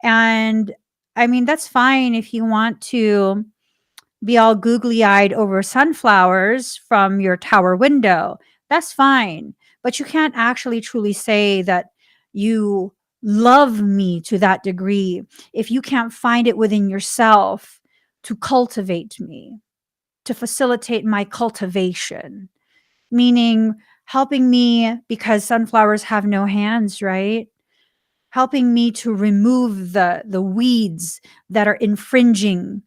And I mean, that's fine if you want to be all googly eyed over sunflowers from your tower window. That's fine. But you can't actually truly say that you love me to that degree if you can't find it within yourself to cultivate me, to facilitate my cultivation, meaning helping me because sunflowers have no hands, right? Helping me to remove the weeds that are infringing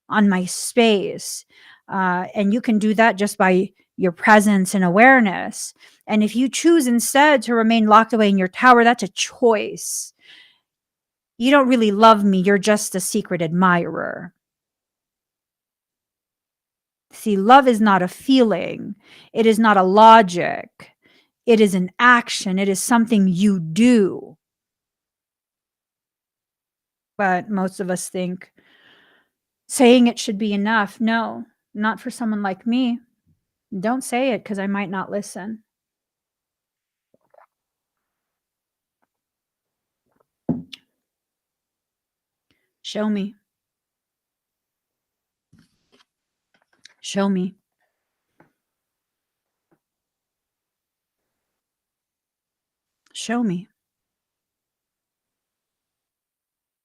on my space. And you can do that just by your presence and awareness. And if you choose instead to remain locked away in your tower, that's a choice. You don't really love me. You're just a secret admirer. See, love is not a feeling. It is not a logic. It is an action. It is something you do. But most of us think saying it should be enough. No, not for someone like me. Don't say it because I might not listen. Show me. Show me. Show me.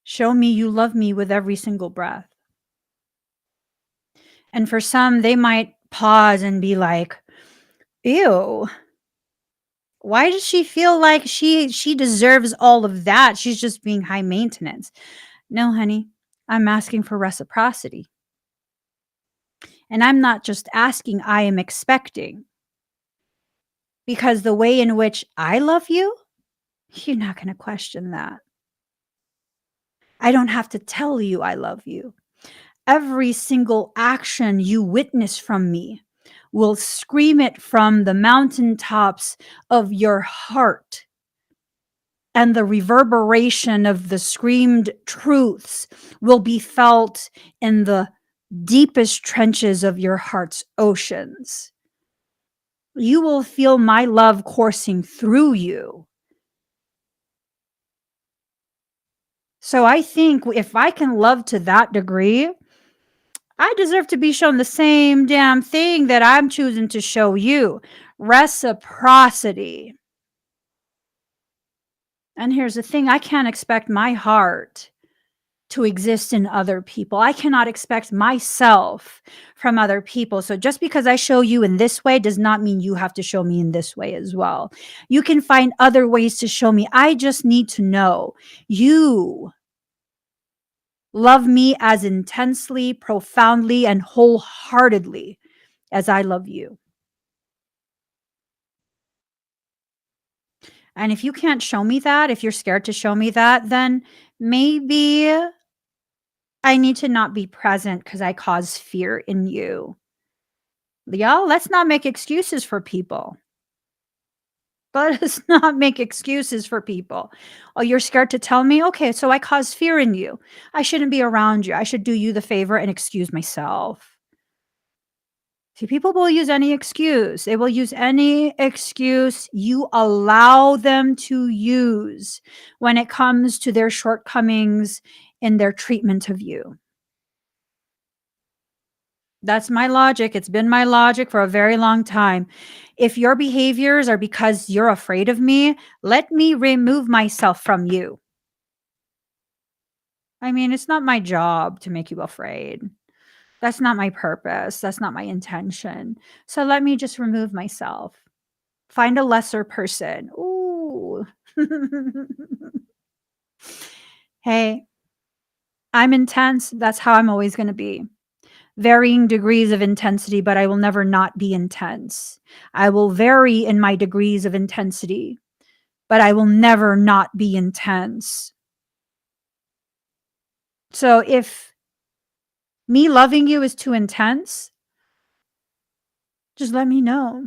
Show me you love me with every single breath. And for some, they might pause and be like, ew, why does she feel like she deserves all of that? She's just being high maintenance. No, honey, I'm asking for reciprocity. And I'm not just asking, I am expecting. Because the way in which I love you, you're not going to question that. I don't have to tell you I love you. Every single action you witness from me will scream it from the mountaintops of your heart. And the reverberation of the screamed truths will be felt in the deepest trenches of your heart's oceans. You will feel my love coursing through you. So I think if I can love to that degree, I deserve to be shown the same damn thing that I'm choosing to show you. Reciprocity. And here's the thing, I can't expect my heart to exist in other people. I cannot expect myself from other people. So just because I show you in this way does not mean you have to show me in this way as well. You can find other ways to show me. I just need to know you love me as intensely, profoundly, and wholeheartedly as I love you. And if you can't show me that, if you're scared to show me that, then maybe I need to not be present because I cause fear in you. Y'all, let's not make excuses for people. Let us not make excuses for people. Oh, you're scared to tell me? Okay, so I cause fear in you. I shouldn't be around you. I should do you the favor and excuse myself. See, people will use any excuse. They will use any excuse you allow them to use when it comes to their shortcomings in their treatment of you. That's my logic. It's been my logic for a very long time. If your behaviors are because you're afraid of me, let me remove myself from you. I mean, it's not my job to make you afraid. That's not my purpose. That's not my intention. So let me just remove myself. Find a lesser person. Ooh. Hey, I'm intense. That's how I'm always going to be. Varying degrees of intensity, but I will never not be intense. I will vary in my degrees of intensity, but I will never not be intense. So if me loving you is too intense, just let me know.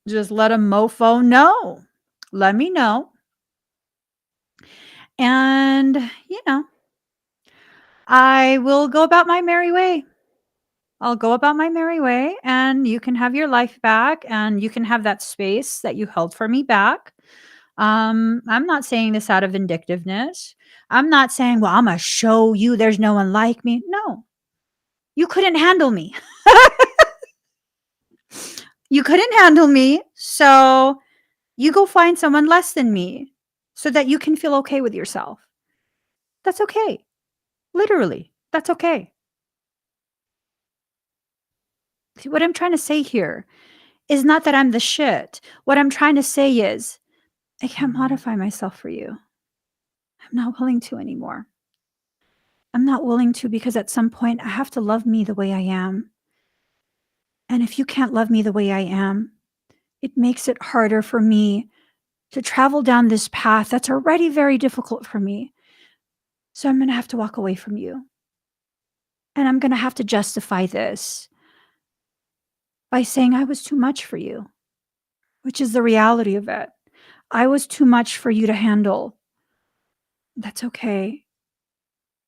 Just let a mofo know. Let me know. And, I will go about my merry way. I'll go about my merry way, and you can have your life back, and you can have that space that you held for me back. I'm not saying this out of vindictiveness. I'm not saying, well, I'm going to show you there's no one like me. No, you couldn't handle me. You couldn't handle me. So you go find someone less than me so that you can feel okay with yourself. That's okay. Literally, that's okay. See, what I'm trying to say here is not that I'm the shit. What I'm trying to say is I can't modify myself for you. I'm not willing to anymore. I'm not willing to because at some point I have to love me the way I am. And if you can't love me the way I am, it makes it harder for me to travel down this path that's already very difficult for me. So I'm going to have to walk away from you. And I'm going to have to justify this by saying I was too much for you, which is the reality of it. I was too much for you to handle. That's okay.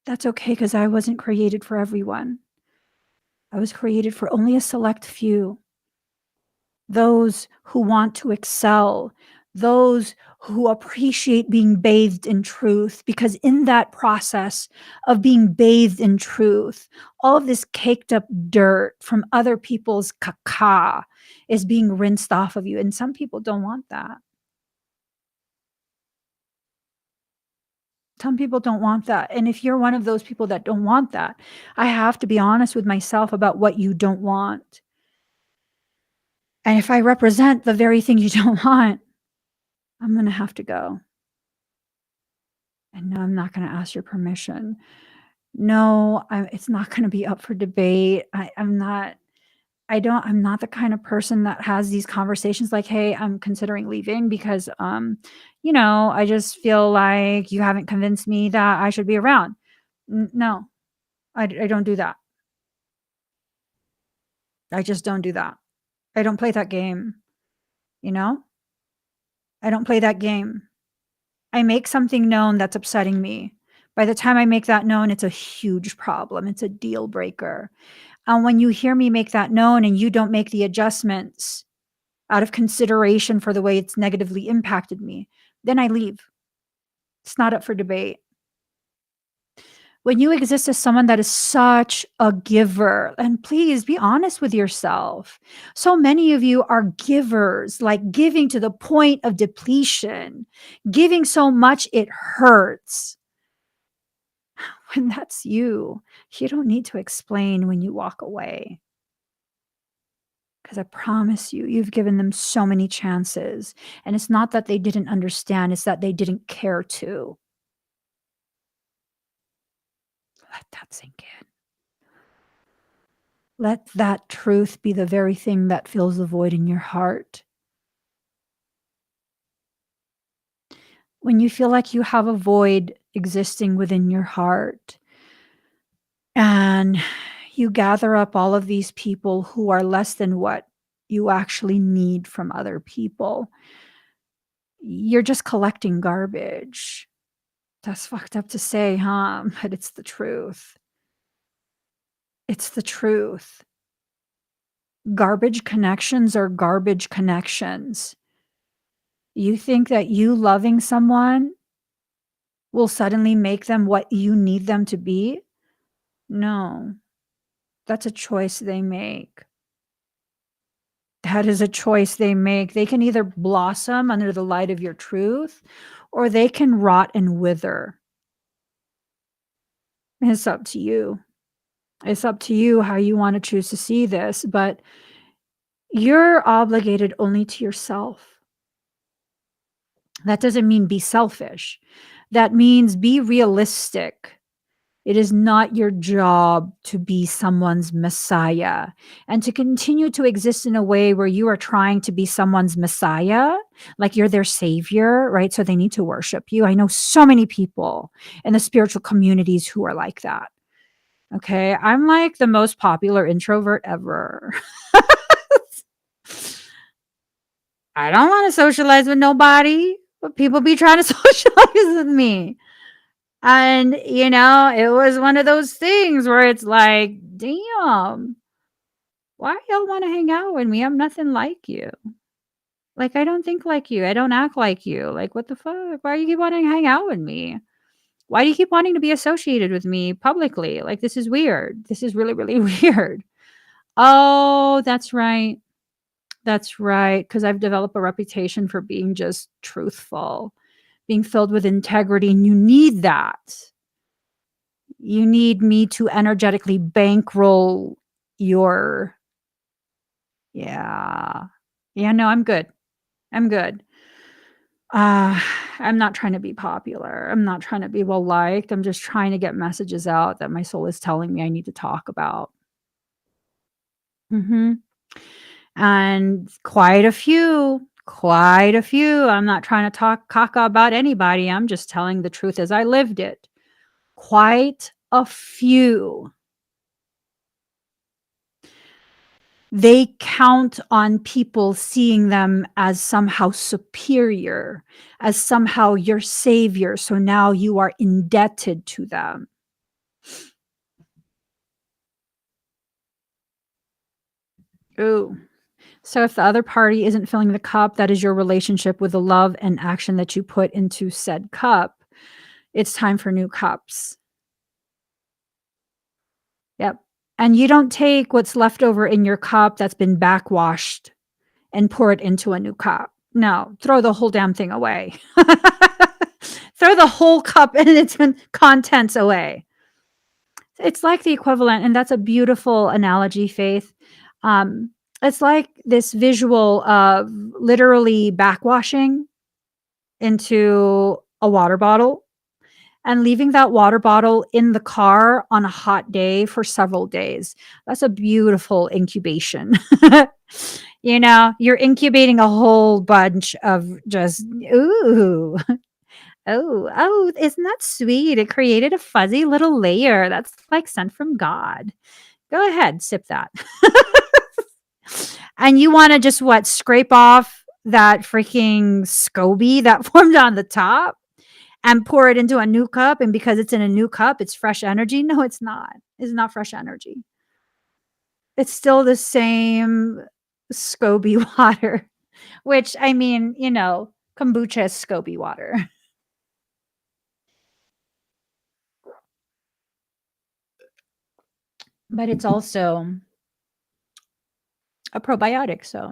That's okay because I wasn't created for everyone. I was created for only a select few. Those who want to excel, those who appreciate being bathed in truth, because in that process of being bathed in truth, all of this caked up dirt from other people's caca is being rinsed off of you. And some people don't want that. Some people don't want that. And if you're one of those people that don't want that, I have to be honest with myself about what you don't want. And if I represent the very thing you don't want, I'm going to have to go. And no, I'm not going to ask your permission. No, it's not going to be up for debate. I'm not. I'm not the kind of person that has these conversations like, hey, I'm considering leaving because, I just feel like you haven't convinced me that I should be around. No, I don't do that. I just don't do that. I don't play that game. You know, I don't play that game. I make something known that's upsetting me, By the time I make that known, it's a huge problem. It's a deal breaker. And when you hear me make that known and you don't make the adjustments out of consideration for the way it's negatively impacted me, then I leave. It's not up for debate. When you exist as someone that is such a giver, and please be honest with yourself. So many of you are givers, like giving to the point of depletion, giving so much it hurts. When that's you don't need to explain when you walk away. Because I promise you, you've given them so many chances. And it's not that they didn't understand, it's that they didn't care to. Let that sink in. Let that truth be the very thing that fills the void in your heart. When you feel like you have a void existing within your heart, and you gather up all of these people who are less than what you actually need from other people, you're just collecting garbage. That's fucked up to say, huh? But it's the truth. It's the truth. Garbage connections are garbage connections. You think that you loving someone will suddenly make them what you need them to be? No, that's a choice they make. That is a choice they make. They can either blossom under the light of your truth, or they can rot and wither. It's up to you. It's up to you how you want to choose to see this, but you're obligated only to yourself. That doesn't mean be selfish. That means be realistic. It is not your job to be someone's messiah and to continue to exist in a way where you are trying to be someone's messiah, like you're their savior, right? So they need to worship you. I know so many people in the spiritual communities who are like that. Okay. I'm like the most popular introvert ever. I don't want to socialize with nobody, but people be trying to socialize with me. And, it was one of those things where it's like, damn, why y'all want to hang out with me? I'm nothing like you. Like, I don't think like you. I don't act like you. Like, what the fuck? Why do you keep wanting to hang out with me? Why do you keep wanting to be associated with me publicly? Like, this is weird. This is really, really weird. Oh, that's right. That's right. Because I've developed a reputation for being just truthful, being filled with integrity. And you need that. You need me to energetically bankroll your yeah. Yeah, no, I'm good. I'm good. Uh, I'm not trying to be popular. I'm not trying to be well liked. I'm just trying to get messages out that my soul is telling me I need to talk about. Mhm. And quite a few. I'm not trying to talk caca about anybody. I'm just telling the truth as I lived it. Quite a few. They count on people seeing them as somehow superior, as somehow your savior, so now you are indebted to them. Ooh. So if the other party isn't filling the cup, that is your relationship with the love and action that you put into said cup. It's time for new cups. Yep. And you don't take what's left over in your cup that's been backwashed and pour it into a new cup. No, throw the whole damn thing away. Throw the whole cup and its contents away. It's like the equivalent, and that's a beautiful analogy, Faith. It's like this visual of literally backwashing into a water bottle and leaving that water bottle in the car on a hot day for several days. That's a beautiful incubation. You're incubating a whole bunch of just, ooh, oh, isn't that sweet? It created a fuzzy little layer that's like sent from God. Go ahead, sip that. And you want to just scrape off that freaking SCOBY that formed on the top? and pour it into a new cup. And because it's in a new cup, it's fresh energy. No, it's not. It's not fresh energy. It's still the same SCOBY water, which I mean, kombucha is SCOBY water. But it's also a probiotic. So,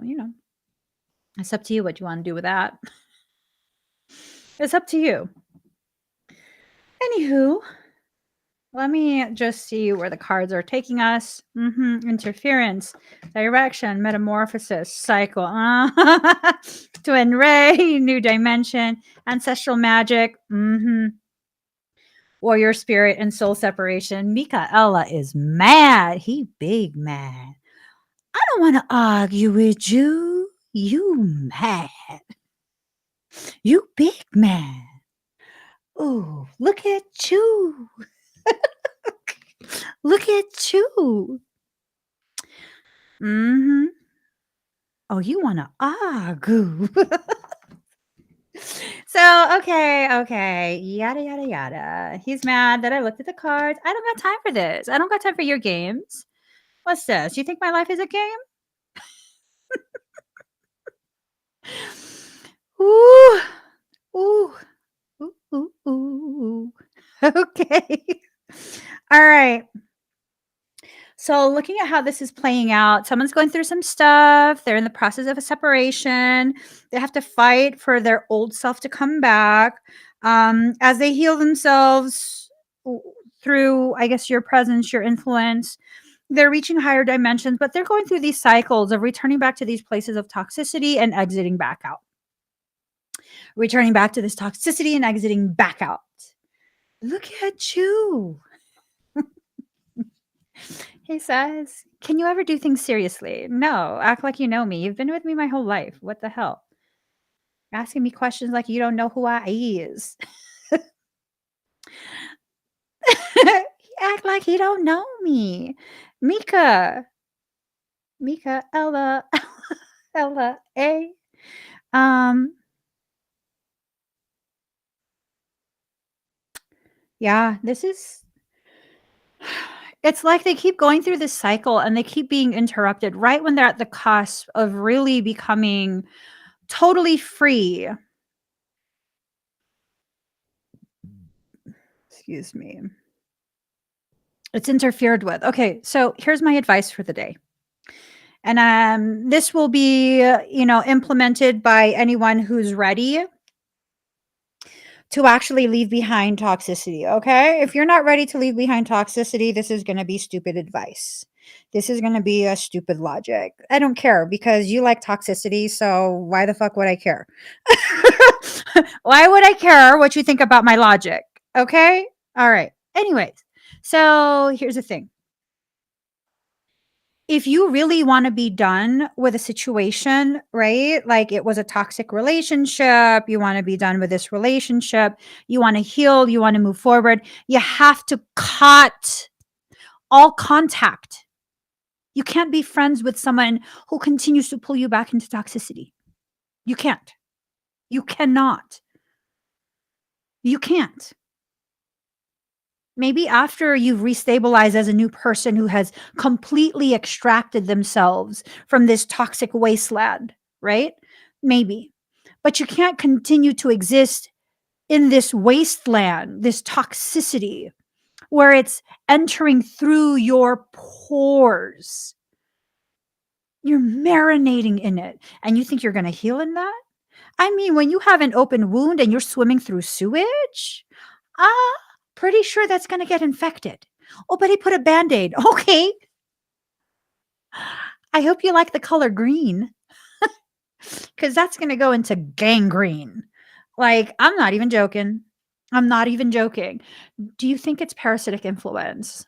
it's up to you what you want to do with that. It's up to you. Anywho, let me just see where the cards are taking us. Interference, direction, metamorphosis, cycle, twin ray, new dimension, ancestral magic, warrior spirit, and soul separation. Michaela is mad. He big mad. I don't want to argue with you. You mad. You big mad. Oh, look at you. Look at you. Oh, you want to argue. So, okay. Yada, yada, yada. He's mad that I looked at the cards. I don't got time for this. I don't got time for your games. What's this? You think my life is a game? Ooh. Ooh. Ooh, ooh, ooh. Okay. All right. So, looking at how this is playing out, someone's going through some stuff. They're in the process of a separation. They have to fight for their old self to come back. As they heal themselves through, I guess, your presence, your influence, they're reaching higher dimensions, but they're going through these cycles of returning back to these places of toxicity and exiting back out. Returning back to this toxicity and exiting back out. Look at you. He says, can you ever do things seriously? No, act like you know me. You've been with me my whole life. What the hell? Asking me questions like you don't know who I is. He act like he don't know me. Mika, Ella, Ella, A. Yeah, this is it's like they keep going through this cycle and they keep being interrupted right when they're at the cusp of really becoming totally free. Excuse me. It's interfered with. Okay, so here's my advice for the day. And this will be, implemented by anyone who's ready to actually leave behind toxicity, okay? If you're not ready to leave behind toxicity, this is going to be stupid advice. This is going to be a stupid logic. I don't care because you like toxicity, so why the fuck would I care? Why would I care what you think about my logic? Okay? All right. Anyways, so here's the thing. If you really want to be done with a situation, right? Like it was a toxic relationship, you want to be done with this relationship, you want to heal, you want to move forward, you have to cut all contact. You can't be friends with someone who continues to pull you back into toxicity. You can't. You cannot. You can't. Maybe after you've restabilized as a new person who has completely extracted themselves from this toxic wasteland, right? Maybe. But you can't continue to exist in this wasteland, this toxicity, where it's entering through your pores. You're marinating in it. And you think you're going to heal in that? I mean, when you have an open wound and you're swimming through sewage, pretty sure that's going to get infected. Oh, but he put a Band-Aid. Okay. I hope you like the color green because that's going to go into gangrene. Like, I'm not even joking. I'm not even joking. Do you think it's parasitic influence?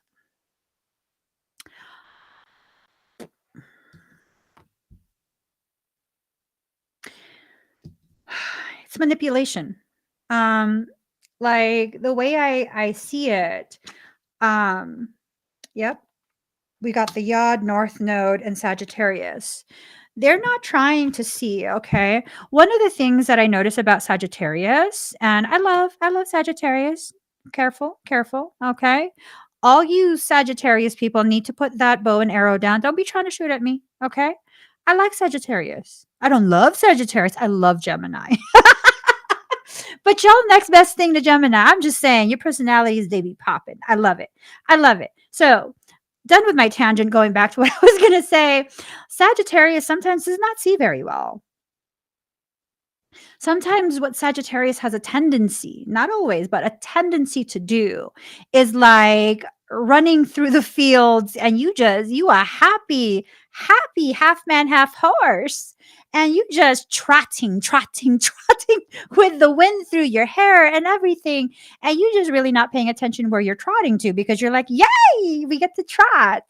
It's manipulation. Like the way I see it, yep. We got the Yod, North Node, and Sagittarius. They're not trying to see, okay? One of the things that I notice about Sagittarius, and I love Sagittarius. Careful, careful, okay? All you Sagittarius people need to put that bow and arrow down. Don't be trying to shoot at me, okay? I like Sagittarius. I don't love Sagittarius. I love Gemini. But y'all next best thing to Gemini. I'm just saying your personalities, they be popping. I love it. I love it. So done with my tangent, going back to what I was going to say. Sagittarius sometimes does not see very well. Sometimes what Sagittarius has a tendency, not always, but a tendency to do is like running through the fields and you are happy, half man, half horse. And you just trotting, trotting, trotting with the wind through your hair and everything. And you just really not paying attention where you're trotting to because you're like, yay, we get to trot.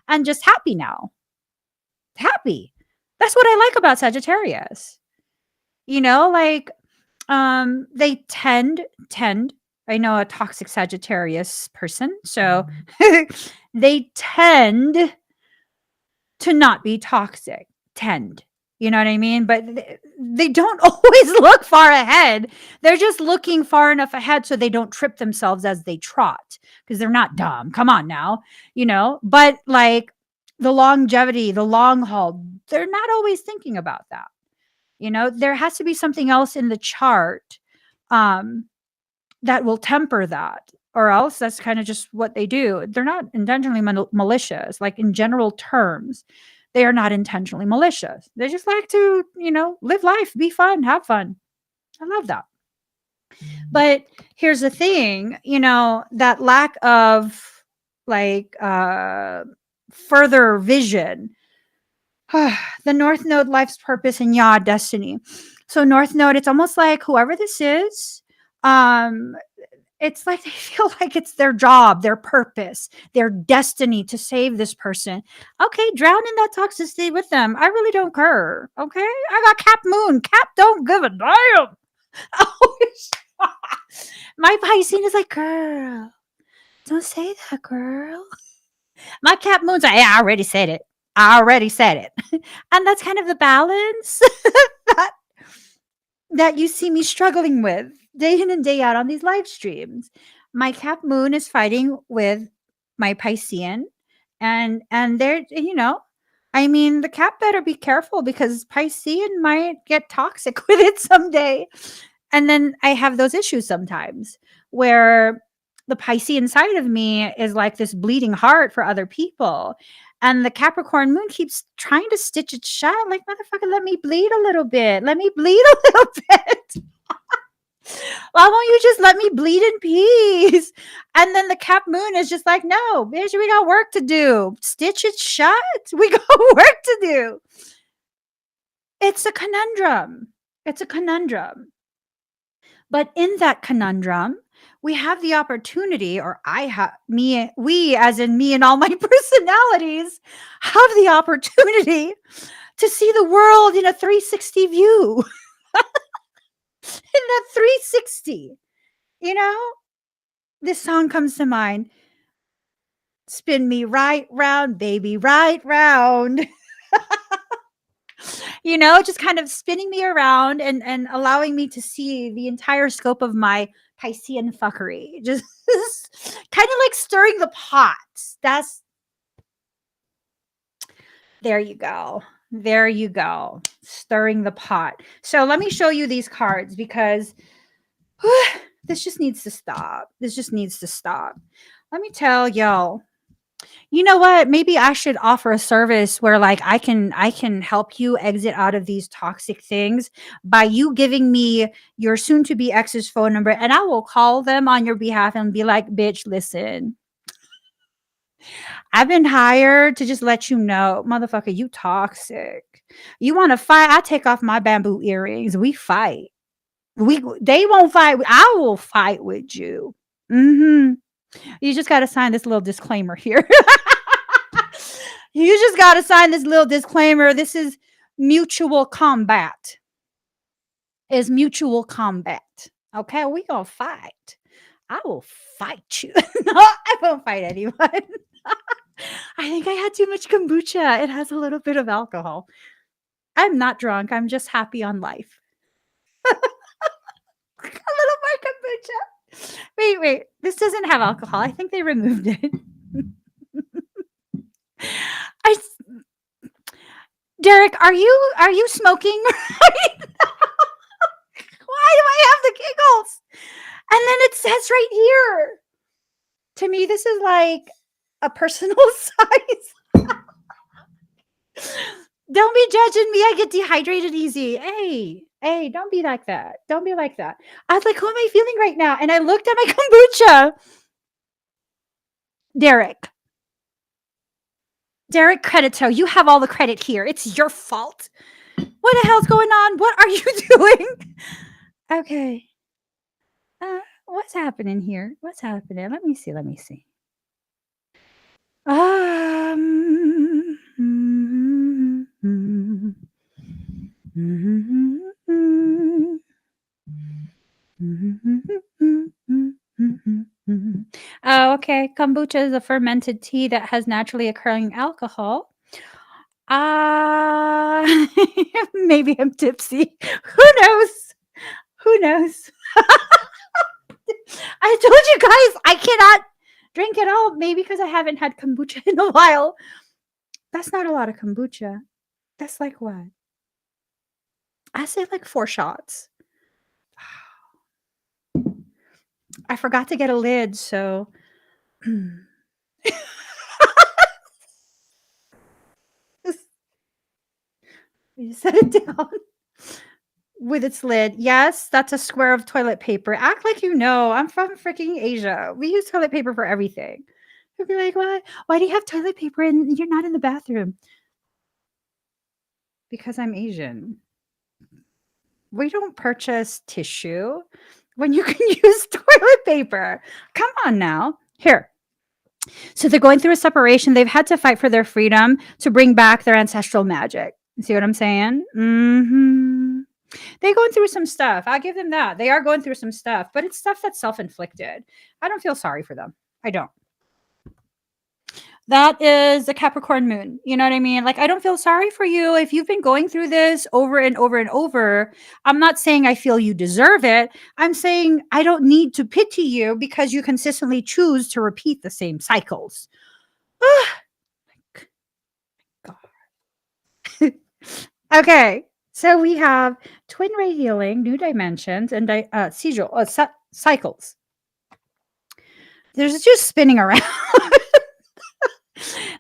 And just happy now. Happy. That's what I like about Sagittarius. Like they tend I know a toxic Sagittarius person, so they tend to not be toxic. Tend. You know what I mean? But they don't always look far ahead. They're just looking far enough ahead so they don't trip themselves as they trot because they're not dumb. Come on now. But like the longevity, the long haul, they're not always thinking about that. There has to be something else in the chart um, that will temper that, or else that's kind of just what they do. They're not intentionally malicious, like in general terms. They are not intentionally malicious. They just like to, live life, be fun, have fun. I love that. But here's the thing, that lack of like further vision. The North Node, life's purpose, and destiny. So North Node, it's almost like whoever this is, um, it's like they feel like it's their job, their purpose, their destiny to save this person. Okay, drown in that toxicity with them. I really don't care. Okay, I got Cap Moon. Cap don't give a damn. My Piscean is like, girl, don't say that, girl. My Cap Moon's like, yeah, I already said it. And that's kind of the balance that that you see me struggling with day in and day out on these live streams. My Cap Moon is fighting with my Piscean, and they're I mean, the Cap better be careful because Piscean might get toxic with it someday. And then I have those issues sometimes where the Piscean side of me is like this bleeding heart for other people. And the Capricorn moon keeps trying to stitch it shut. Like, motherfucker, let me bleed a little bit. Let me bleed a little bit. Why won't you just let me bleed in peace? And then the Cap moon is just like, no, bitch, we got work to do. Stitch it shut. We got work to do. It's a conundrum. It's a conundrum. But in that conundrum, we have the opportunity, or we, as in me and all my personalities, have the opportunity to see the world in a 360 view. In that 360, this song comes to mind. Spin me right round, baby, right round. Just kind of spinning me around and allowing me to see the entire scope of my Piscean fuckery. Just kind of like stirring the pot. There you go. There you go. Stirring the pot. So let me show you these cards because this just needs to stop. This just needs to stop. Let me tell y'all. You know what? Maybe I should offer a service where like I can help you exit out of these toxic things by you giving me your soon to be ex's phone number, and I will call them on your behalf and be like, bitch, listen. I've been hired to just let you know, motherfucker, you toxic. You want to fight? I take off my bamboo earrings. We fight. They won't fight. I will fight with you. Mm-hmm. You just got to sign this little disclaimer here. You just got to sign this little disclaimer. This is mutual combat. Is mutual combat. Okay, we gonna fight. I will fight you. No, I won't fight anyone. I think I had too much kombucha. It has a little bit of alcohol. I'm not drunk. I'm just happy on life. A little more kombucha. Wait. This doesn't have alcohol. I think they removed it. I Derek, are you smoking? Why do I have the giggles? And then it says right here. To me, this is like a personal size. Don't be judging me. I get dehydrated easy. Hey, don't be like that. Don't be like that. I was like, who am I feeling right now? And I looked at my kombucha. Derek Credito, you have all the credit here. It's your fault. What the hell's going on? What are you doing? Okay. What's happening here? What's happening? Let me see. Oh, okay. Kombucha is a fermented tea that has naturally occurring alcohol. Maybe I'm tipsy. Who knows? Who knows? I told you guys I cannot drink at all. Maybe because I haven't had kombucha in a while. That's not a lot of kombucha. That's like what? I say like 4 shots. I forgot to get a lid, so you set it down with its lid. Yes, that's a square of toilet paper. Act like you know. I'm from freaking Asia. We use toilet paper for everything. You'll be like, "What? Why do you have toilet paper and you're not in the bathroom?" Because I'm Asian. We don't purchase tissue when you can use toilet paper. Come on now. Here. So they're going through a separation. They've had to fight for their freedom to bring back their ancestral magic. See what I'm saying? They're going through some stuff. I'll give them that. They are going through some stuff, but it's stuff that's self-inflicted. I don't feel sorry for them. I don't. That is the Capricorn moon. You know what I mean? Like, I don't feel sorry for you if you've been going through this over and over and over. I'm not saying I feel you deserve it. I'm saying I don't need to pity you because you consistently choose to repeat the same cycles. God. Okay. So we have twin ray healing, new dimensions, and cycles. They're just spinning around.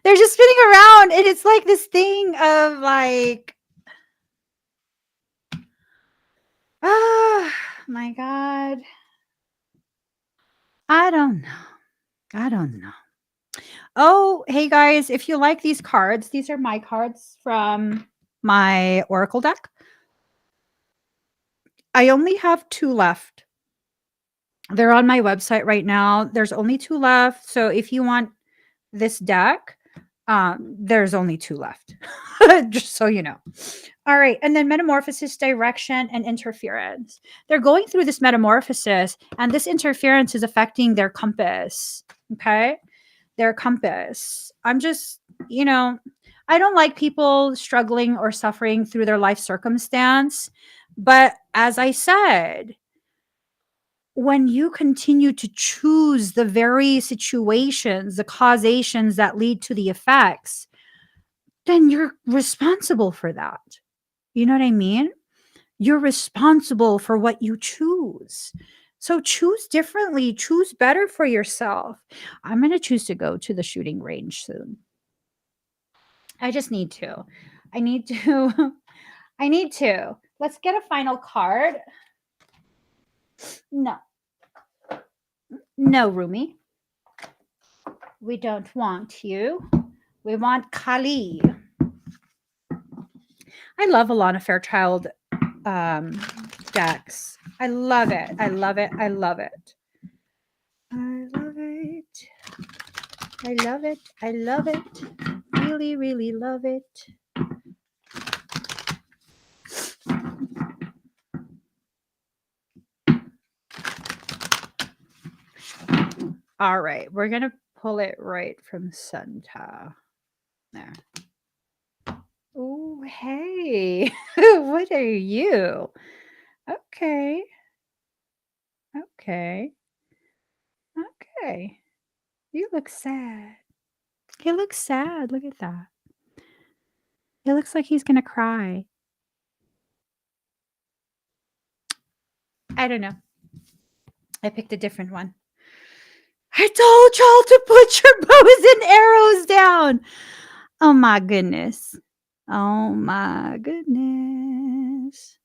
They're just spinning around, and it's like this thing of like, oh my God. I don't know. Oh, hey guys, if you like these cards, these are my cards from my Oracle deck. I only have 2 left. They're on my website right now. There's only 2 left. So if you want this deck, there's only 2 left. Just so you know. All right. And then metamorphosis, direction, and interference. They're going through this metamorphosis, and this interference is affecting their compass. Okay. Their compass. I'm just, I don't like people struggling or suffering through their life circumstance. But as I said, when you continue to choose the very situations, the causations that lead to the effects, then you're responsible for that. You know what I mean? You're responsible for what you choose. So choose differently, choose better for yourself. I'm going to choose to go to the shooting range soon. I just need to. I need to. I need to. Let's get a final card. No. No, Rumi. We don't want you. We want Kali. I love Alana Fairchild decks. I love it. I love it. I love it. I love it. I love it. I love it. Really, really love it. All right. We're going to pull it right from Santa. There. Oh, hey. Okay. What are you? Okay. Okay. Okay. You look sad. He looks sad. Look at that. He looks like he's gonna cry. I don't know. I picked a different one. I told y'all to put your bows and arrows down. Oh my goodness. Oh my goodness.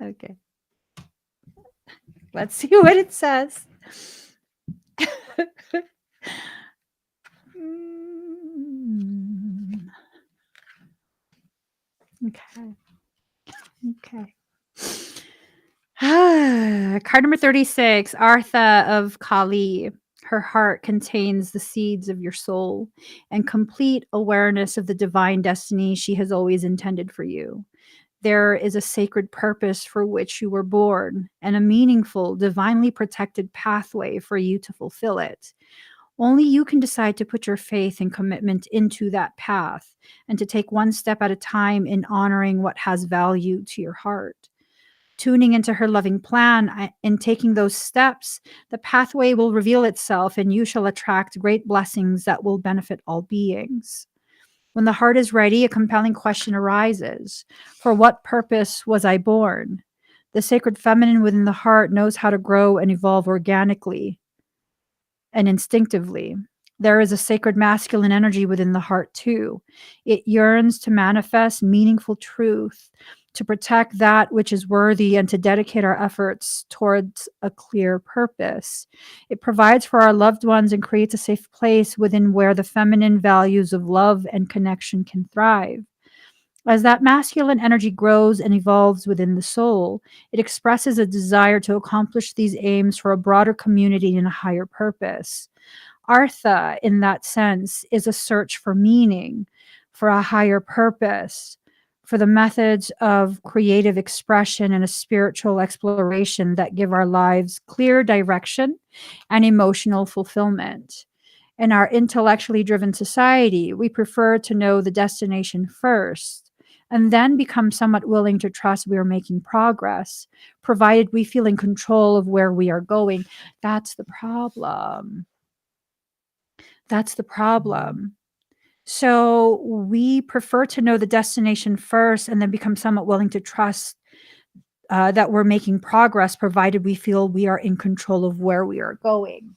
Okay. Let's see what it says. Mm, okay. Okay. Card number 36, Artha of Kali. Her heart contains the seeds of your soul and complete awareness of the divine destiny she has always intended for you. There is a sacred purpose for which you were born and a meaningful, divinely protected pathway for you to fulfill it. Only you can decide to put your faith and commitment into that path and to take one step at a time in honoring what has value to your heart. Tuning into her loving plan and taking those steps, the pathway will reveal itself and you shall attract great blessings that will benefit all beings. When the heart is ready, a compelling question arises. For what purpose was I born? The sacred feminine within the heart knows how to grow and evolve organically and instinctively. There is a sacred masculine energy within the heart, too. It yearns to manifest meaningful truth, to protect that which is worthy, and to dedicate our efforts towards a clear purpose. It provides for our loved ones and creates a safe place within where the feminine values of love and connection can thrive. As that masculine energy grows and evolves within the soul, it expresses a desire to accomplish these aims for a broader community and a higher purpose. Artha, in that sense, is a search for meaning, for a higher purpose, for the methods of creative expression and a spiritual exploration that give our lives clear direction and emotional fulfillment. In our intellectually driven society, we prefer to know the destination first and then become somewhat willing to trust we are making progress, provided we feel in control of where we are going. That's the problem. That's the problem. So we prefer to know the destination first and then become somewhat willing to trust that we're making progress, provided we feel we are in control of where we are going.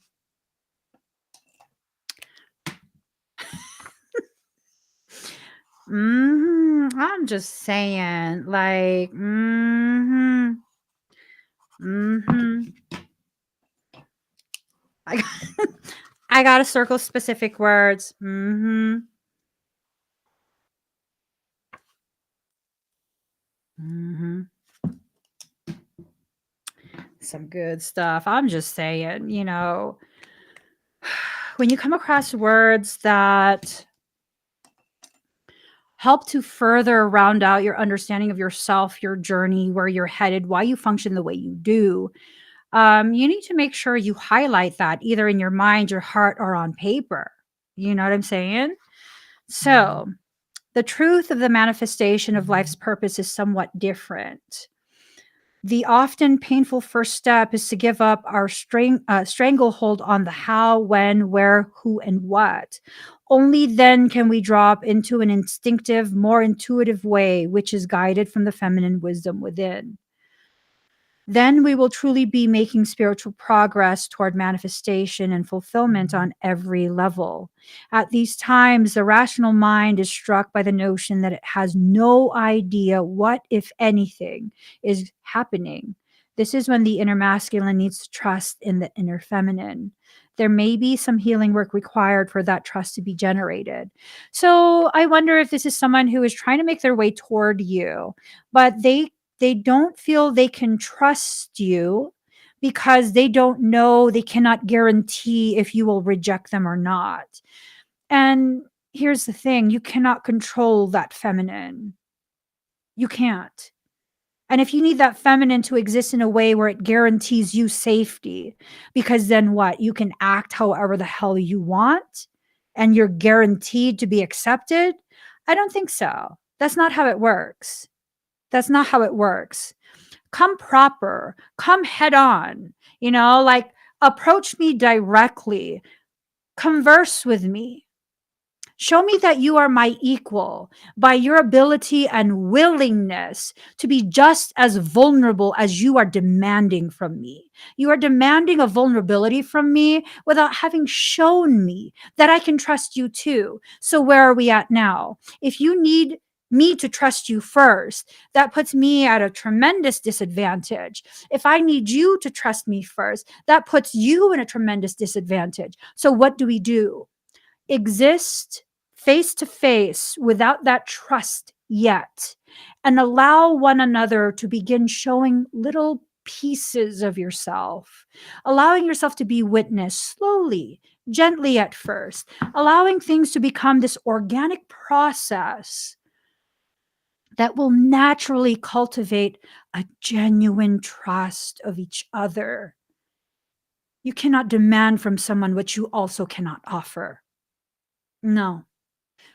I'm just saying, like, I got, I gotta circle specific words. Some good stuff. I'm just saying, when you come across words that help to further round out your understanding of yourself, your journey, where you're headed, why you function the way you do, you need to make sure you highlight that either in your mind, your heart, or on paper. You know what I'm saying? So, the truth of the manifestation of life's purpose is somewhat different. The often painful first step is to give up our stranglehold on the how, when, where, who, and what. Only then can we drop into an instinctive, more intuitive way, which is guided from the feminine wisdom within. Then we will truly be making spiritual progress toward manifestation and fulfillment on every level. At these times, the rational mind is struck by the notion that it has no idea what, if anything, is happening. This is when the inner masculine needs to trust in the inner feminine. There may be some healing work required for that trust to be generated. So I wonder if this is someone who is trying to make their way toward you, but they don't feel they can trust you because they don't know, they cannot guarantee if you will reject them or not. And here's the thing, you cannot control that feminine. You can't. And if you need that feminine to exist in a way where it guarantees you safety, because then what? You can act however the hell you want. and you're guaranteed to be accepted? I don't think so. That's not how it works. That's not how it works. Come proper, come head on, like approach me directly, converse with me. Show me that you are my equal by your ability and willingness to be just as vulnerable as you are demanding from me. You are demanding a vulnerability from me without having shown me that I can trust you too. So, where are we at now? If you need me to trust you first, that puts me at a tremendous disadvantage. If I need you to trust me first, that puts you in a tremendous disadvantage. So, what do? Exist face to face without that trust yet, and allow one another to begin showing little pieces of yourself, allowing yourself to be witnessed slowly, gently at first, allowing things to become this organic process that will naturally cultivate a genuine trust of each other. You cannot demand from someone what you also cannot offer. No.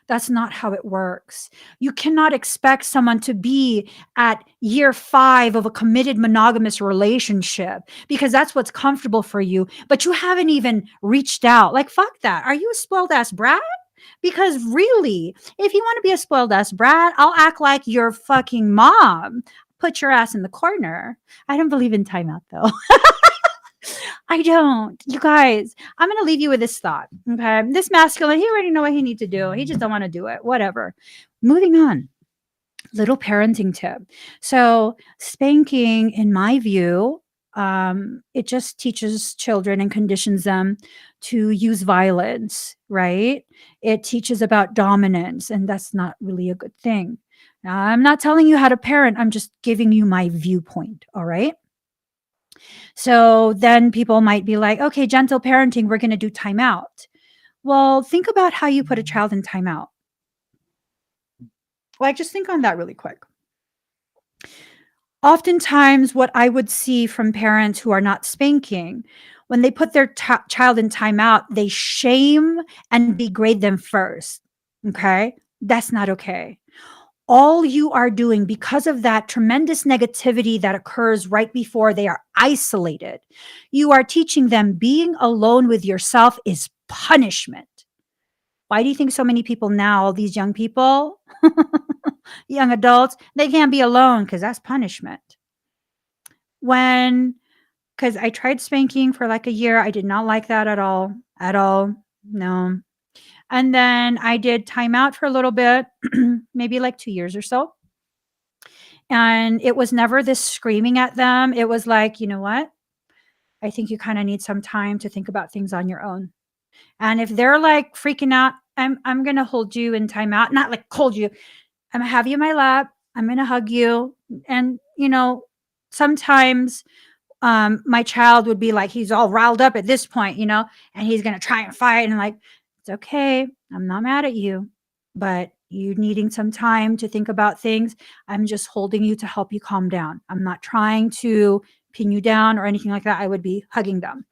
That's not how it works. You cannot expect someone to be at year 5 of a committed monogamous relationship because that's what's comfortable for you, but you haven't even reached out. Like, fuck that. Are you a spoiled ass brat? Because really, if you want to be a spoiled ass brat, I'll act like your fucking mom. Put your ass in the corner. I don't believe in timeout though. I don't. You guys, I'm going to leave you with this thought. Okay. This masculine, he already know what he needs to do. He just don't want to do it. Whatever. Moving on. Little parenting tip. So spanking, in my view, it just teaches children and conditions them to use violence, right? It teaches about dominance, and that's not really a good thing. Now, I'm not telling you how to parent. I'm just giving you my viewpoint. All right. So then people might be like, okay, gentle parenting, we're going to do timeout. Well, think about how you put a child in timeout. Like, just think on that really quick. Oftentimes, what I would see from parents who are not spanking, when they put their child in timeout, they shame and degrade them first. Okay. That's not okay. All you are doing, because of that tremendous negativity that occurs right before they are isolated, you are teaching them being alone with yourself is punishment. Why do you think so many people now, these young people, young adults, they can't be alone? Because that's punishment. Because I tried spanking for like a year. I did not like that at all. At all. No. And then I did timeout for a little bit, maybe like 2 years or so. And it was never this screaming at them. It was like, you know what? I think you kind of need some time to think about things on your own. And if they're like freaking out, I'm gonna hold you in timeout. Not like hold you. I'm gonna have you in my lap. I'm gonna hug you. And sometimes my child would be like, he's all riled up at this point, and he's gonna try and fight. And like, it's okay. I'm not mad at you, but you needing some time to think about things. I'm just holding you to help you calm down. I'm not trying to pin you down or anything like that. I would be hugging them.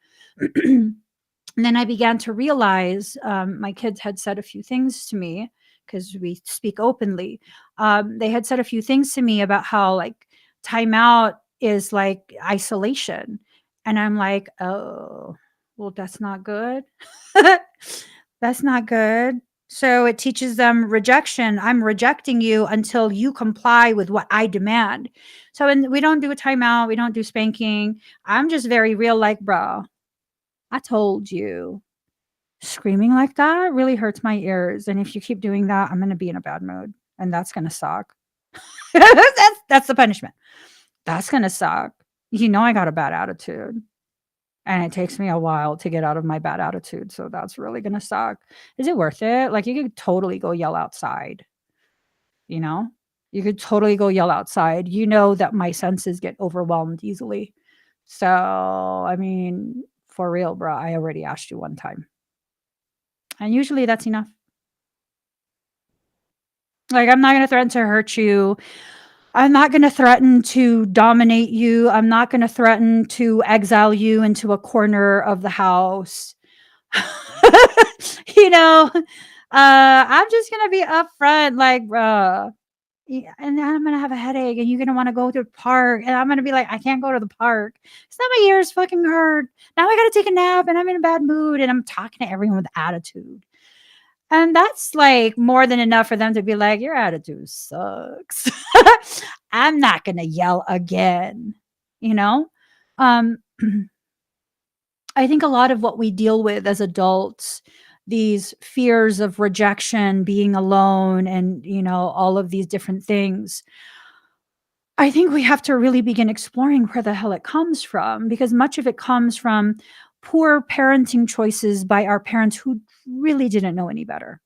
And then I began to realize my kids had said a few things to me because we speak openly. They had said a few things to me about how like timeout is like isolation. And I'm like, oh, well, that's not good. That's not good. So it teaches them rejection. I'm rejecting you until you comply with what I demand. So we don't do a timeout. We don't do spanking. I'm just very real, like, bro, I told you. Screaming like that really hurts my ears. And if you keep doing that, I'm going to be in a bad mood. And that's going to suck. that's the punishment. That's going to suck. I got a bad attitude. And it takes me a while to get out of my bad attitude. So that's really going to suck. Is it worth it? Like, you could totally go yell outside. You could totally go yell outside. You know that my senses get overwhelmed easily. So, I mean, for real, bro, I already asked you one time. And usually that's enough. Like, I'm not going to threaten to hurt you. I'm not going to threaten to dominate you. I'm not going to threaten to exile you into a corner of the house. You know, I'm just gonna be upfront, like, bruh. Yeah, and then I'm gonna have a headache, and you're gonna wanna go to the park, and I'm gonna be like, "I can't go to the park. It's not my ears fucking hurt. Now I gotta take a nap, and I'm in a bad mood," and I'm talking to everyone with attitude. And that's, like, more than enough for them to be like, "Your attitude sucks." I'm not gonna yell again, you know? Um, I think a lot of what we deal with as adults, these fears of rejection, being alone, and, all of these different things, I think we have to really begin exploring where the hell it comes from, because much of it comes from poor parenting choices by our parents who really didn't know any better.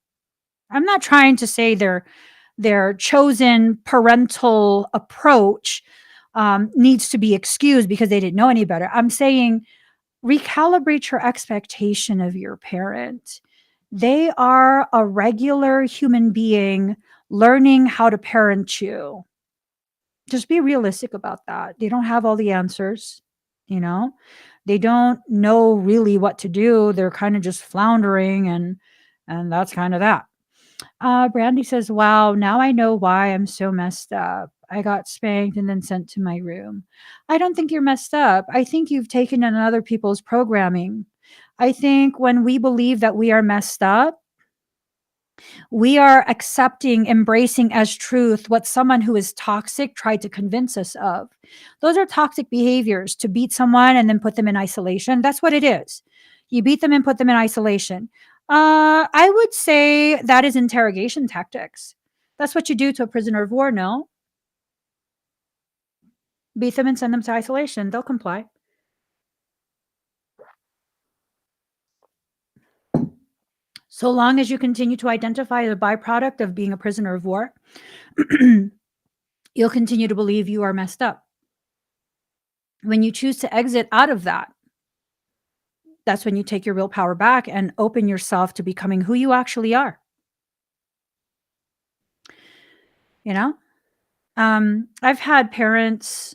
I'm not trying to say their chosen parental approach needs to be excused because they didn't know any better. I'm saying recalibrate your expectation of your parent. They are a regular human being learning how to parent you. Just be realistic about that. They don't have all the answers, you know? They don't know really what to do. They're kind of just floundering, and that's kind of that. Brandy says, "Wow, now I know why I'm so messed up. I got spanked and then sent to my room." I don't think you're messed up. I think you've taken in other people's programming. I think when we believe that we are messed up, we are accepting, embracing as truth what someone who is toxic tried to convince us of. Those are toxic behaviors, to beat someone and then put them in isolation. That's what it is. You beat them and put them in isolation. I would say that is interrogation tactics. That's what you do to a prisoner of war, no? Beat them and send them to isolation. They'll comply. So long as you continue to identify the byproduct of being a prisoner of war, you'll continue to believe you are messed up. When you choose to exit out of that, that's when you take your willpower back and open yourself to becoming who you actually are, you know? I've had parents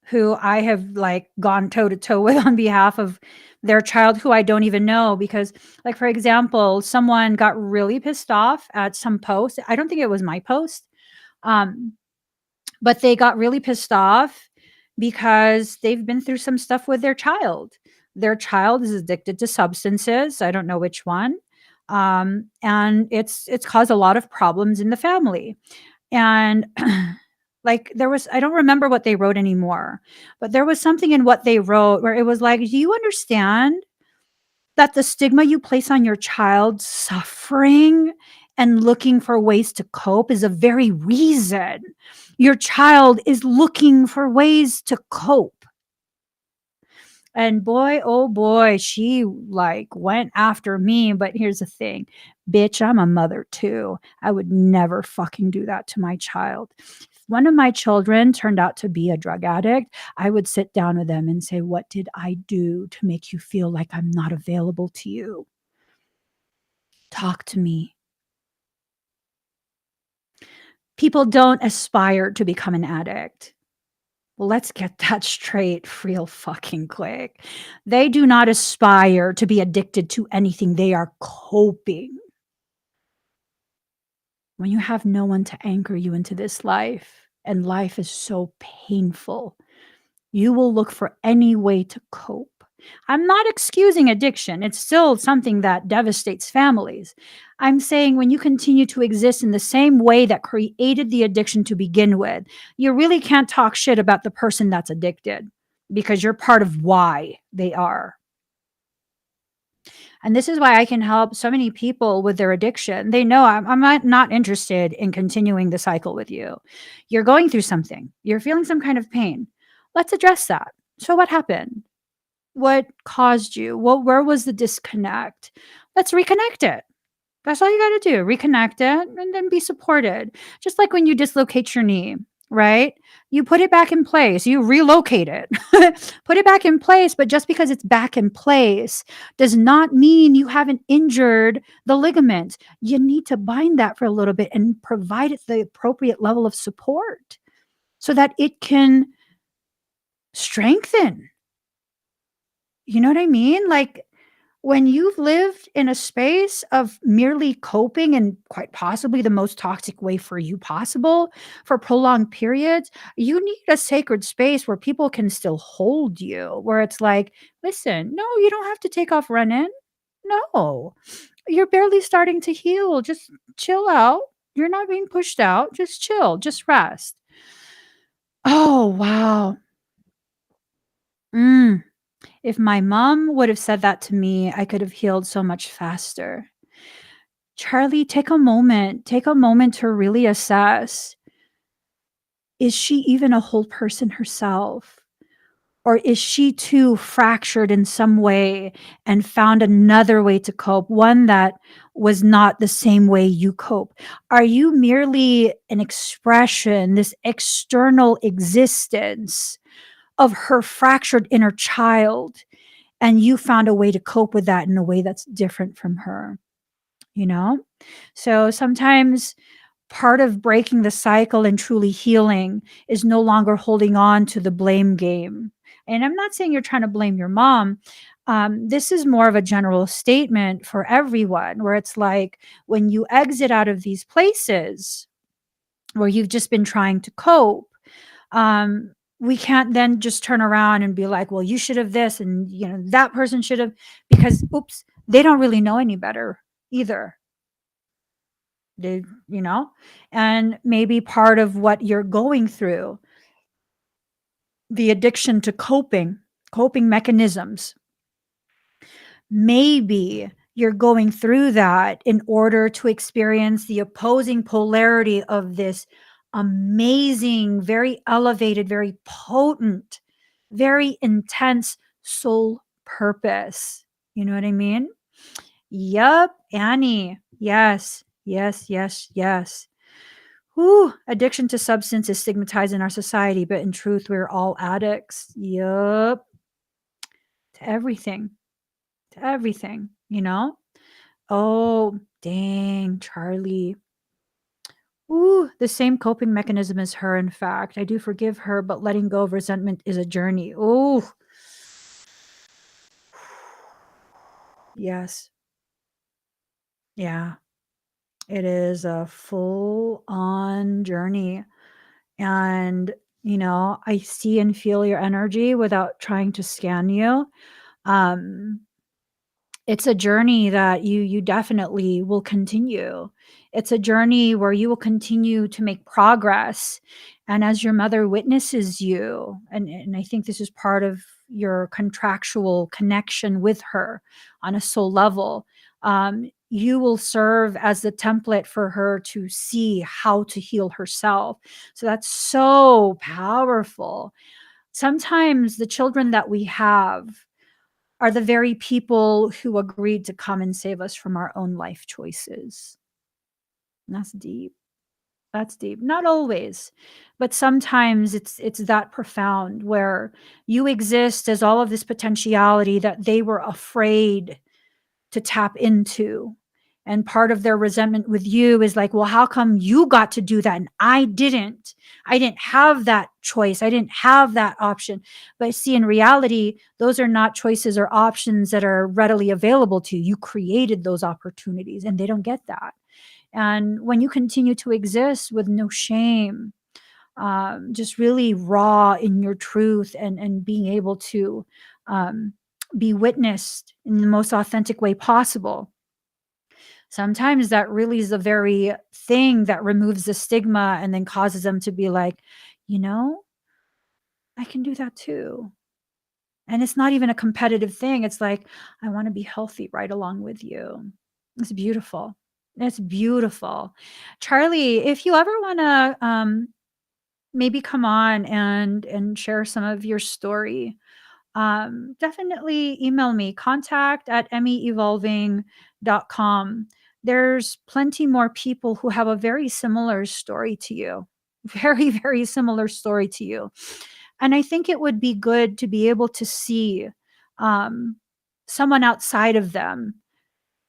who I have, like, gone toe to toe with on behalf of their child who I don't even know because, like, for example, someone got really pissed off at some post. I don't think it was my post. Um, but they got really pissed off because they've been through some stuff with their child. Their child is addicted to substances. I don't know which one. And it's caused a lot of problems in the family. And like there was, I don't remember what they wrote anymore, but there was something in what they wrote where it was like, do you understand that the stigma you place on your child suffering and looking for ways to cope is a very reason your child is looking for ways to cope? And boy, oh boy, she like went after me. But here's the thing, bitch, I'm a mother too. I would never fucking do that to my child. If one of my children turned out to be a drug addict, I would sit down with them and say, "What did I do to make you feel like I'm not available to you? Talk to me." People don't aspire to become an addict. Well, let's get that straight real fucking quick. They do not aspire to be addicted to anything. They are coping. When you have no one to anchor you into this life, and life is so painful, you will look for any way to cope. I'm not excusing addiction. It's still something that devastates families. I'm saying when you continue to exist in the same way that created the addiction to begin with, you really can't talk shit about the person that's addicted because you're part of why they are. And this is why I can help so many people with their addiction. They know I'm not interested in continuing the cycle with you. You're going through something, you're feeling some kind of pain. Let's address that. So, what happened? What caused you? Where was the disconnect? Let's reconnect it. That's all you got to do. Reconnect it and then be supported. Just like when you dislocate your knee, right? You put it back in place, you relocate it, put it back in place. But just because it's back in place does not mean you haven't injured the ligament. You need to bind that for a little bit and provide it the appropriate level of support so that it can strengthen. You know what I mean? Like, When you've lived in a space of merely coping and quite possibly the most toxic way for you possible for prolonged periods, you need a sacred space where people can still hold you, where it's like, listen, no, you don't have to take off running. No, you're barely starting to heal. Just chill out. You're not being pushed out. Just chill. Just rest. Oh, wow. Mm. If my mom would have said that to me, I could have healed so much faster. Charlie, take a moment to really assess, is she even a whole person herself? Or is she too fractured in some way and found another way to cope, one that was not the same way you cope? Are you merely an expression, this external existence of her fractured inner child, and you found a way to cope with that in a way that's different from her, you know? So sometimes part of breaking the cycle and truly healing is no longer holding on to the blame game. And I'm not saying you're trying to blame your mom. This is more of a general statement for everyone, where it's like when you exit out of these places where you've just been trying to cope, we can't then just turn around and be like, well, you should have this, and that person should have, because oops, they don't really know any better either. They, you know, and maybe part of what you're going through, the addiction to coping mechanisms, maybe you're going through that in order to experience the opposing polarity of this amazing, very elevated, very potent, very intense soul purpose. You know what I mean? Yup, Annie. Yes, yes, yes, yes. Whew, addiction to substance is stigmatized in our society, but in truth, we're all addicts. Yup. To everything. To everything, you know? Oh, dang, Charlie. Ooh, the same coping mechanism as her, in fact. I do forgive her, but letting go of resentment is a journey. Oh, yes. Yeah. It is a full on journey. And, I see and feel your energy without trying to scan you. Um, it's a journey that you definitely will continue. It's a journey where you will continue to make progress. And as your mother witnesses you, and I think this is part of your contractual connection with her on a soul level, you will serve as the template for her to see how to heal herself. So that's so powerful. Sometimes the children that we have are the very people who agreed to come and save us from our own life choices. And that's deep. That's deep. Not always, but sometimes it's that profound where you exist as all of this potentiality that they were afraid to tap into. And part of their resentment with you is like, well, how come you got to do that and I didn't? I didn't have that choice. I didn't have that option. But see, in reality, those are not choices or options that are readily available to you. You created those opportunities and they don't get that. And when you continue to exist with no shame, just really raw in your truth, and being able to um, be witnessed in the most authentic way possible. Sometimes that really is the very thing that removes the stigma and then causes them to be like, you know, I can do that too. And it's not even a competitive thing. It's like, I want to be healthy right along with you. It's beautiful. It's beautiful. Charlie, if you ever want to maybe come on and share some of your story, definitely email me, contact@meevolving.com. There's plenty more people who have a very similar story to you. Very, very similar story to you. And I think it would be good to be able to see um, someone outside of them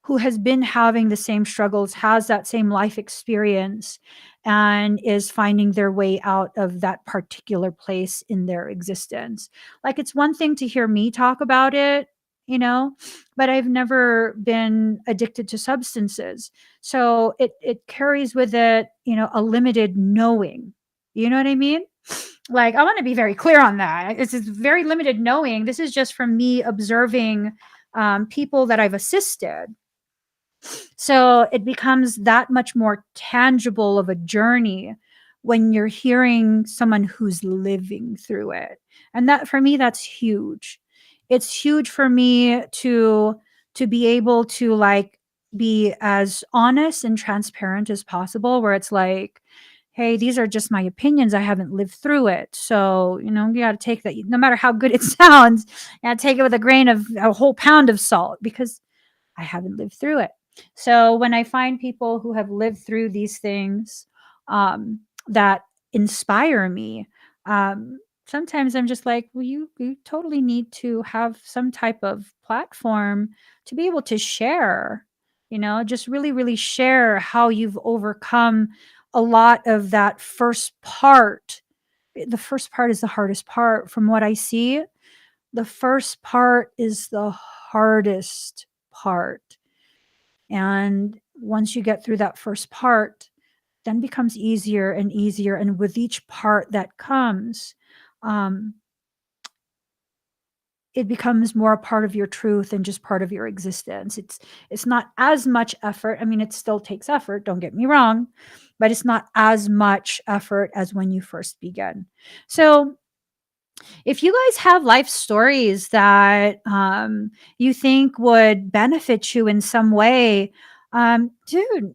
who has been having the same struggles, has that same life experience, and is finding their way out of that particular place in their existence. Like, it's one thing to hear me talk about it you know, but I've never been addicted to substances. So it carries with it, a limited knowing. You know what I mean? Like, I want to be very clear on that. It's very limited knowing. This is just from me observing people that I've assisted. So it becomes that much more tangible of a journey when you're hearing someone who's living through it. And that, for me, that's huge. It's huge for me to be able to, like, be as honest and transparent as possible, where it's like, hey, these are just my opinions. I haven't lived through it. So, you got to take that, no matter how good it sounds, you got to take it with a whole pound of salt, because I haven't lived through it. So when I find people who have lived through these things, that inspire me, sometimes I'm just like, well, you totally need to have some type of platform to be able to share, just really, really share how you've overcome a lot of that first part. The first part is the hardest part from what I see. The first part is the hardest part. And once you get through that first part, then becomes easier and easier. And with each part that comes, um, it becomes more a part of your truth and just part of your existence. It's not as much effort. I mean, it still takes effort, don't get me wrong, but it's not as much effort as when you first begin. So if you guys have life stories that you think would benefit you in some way, dude,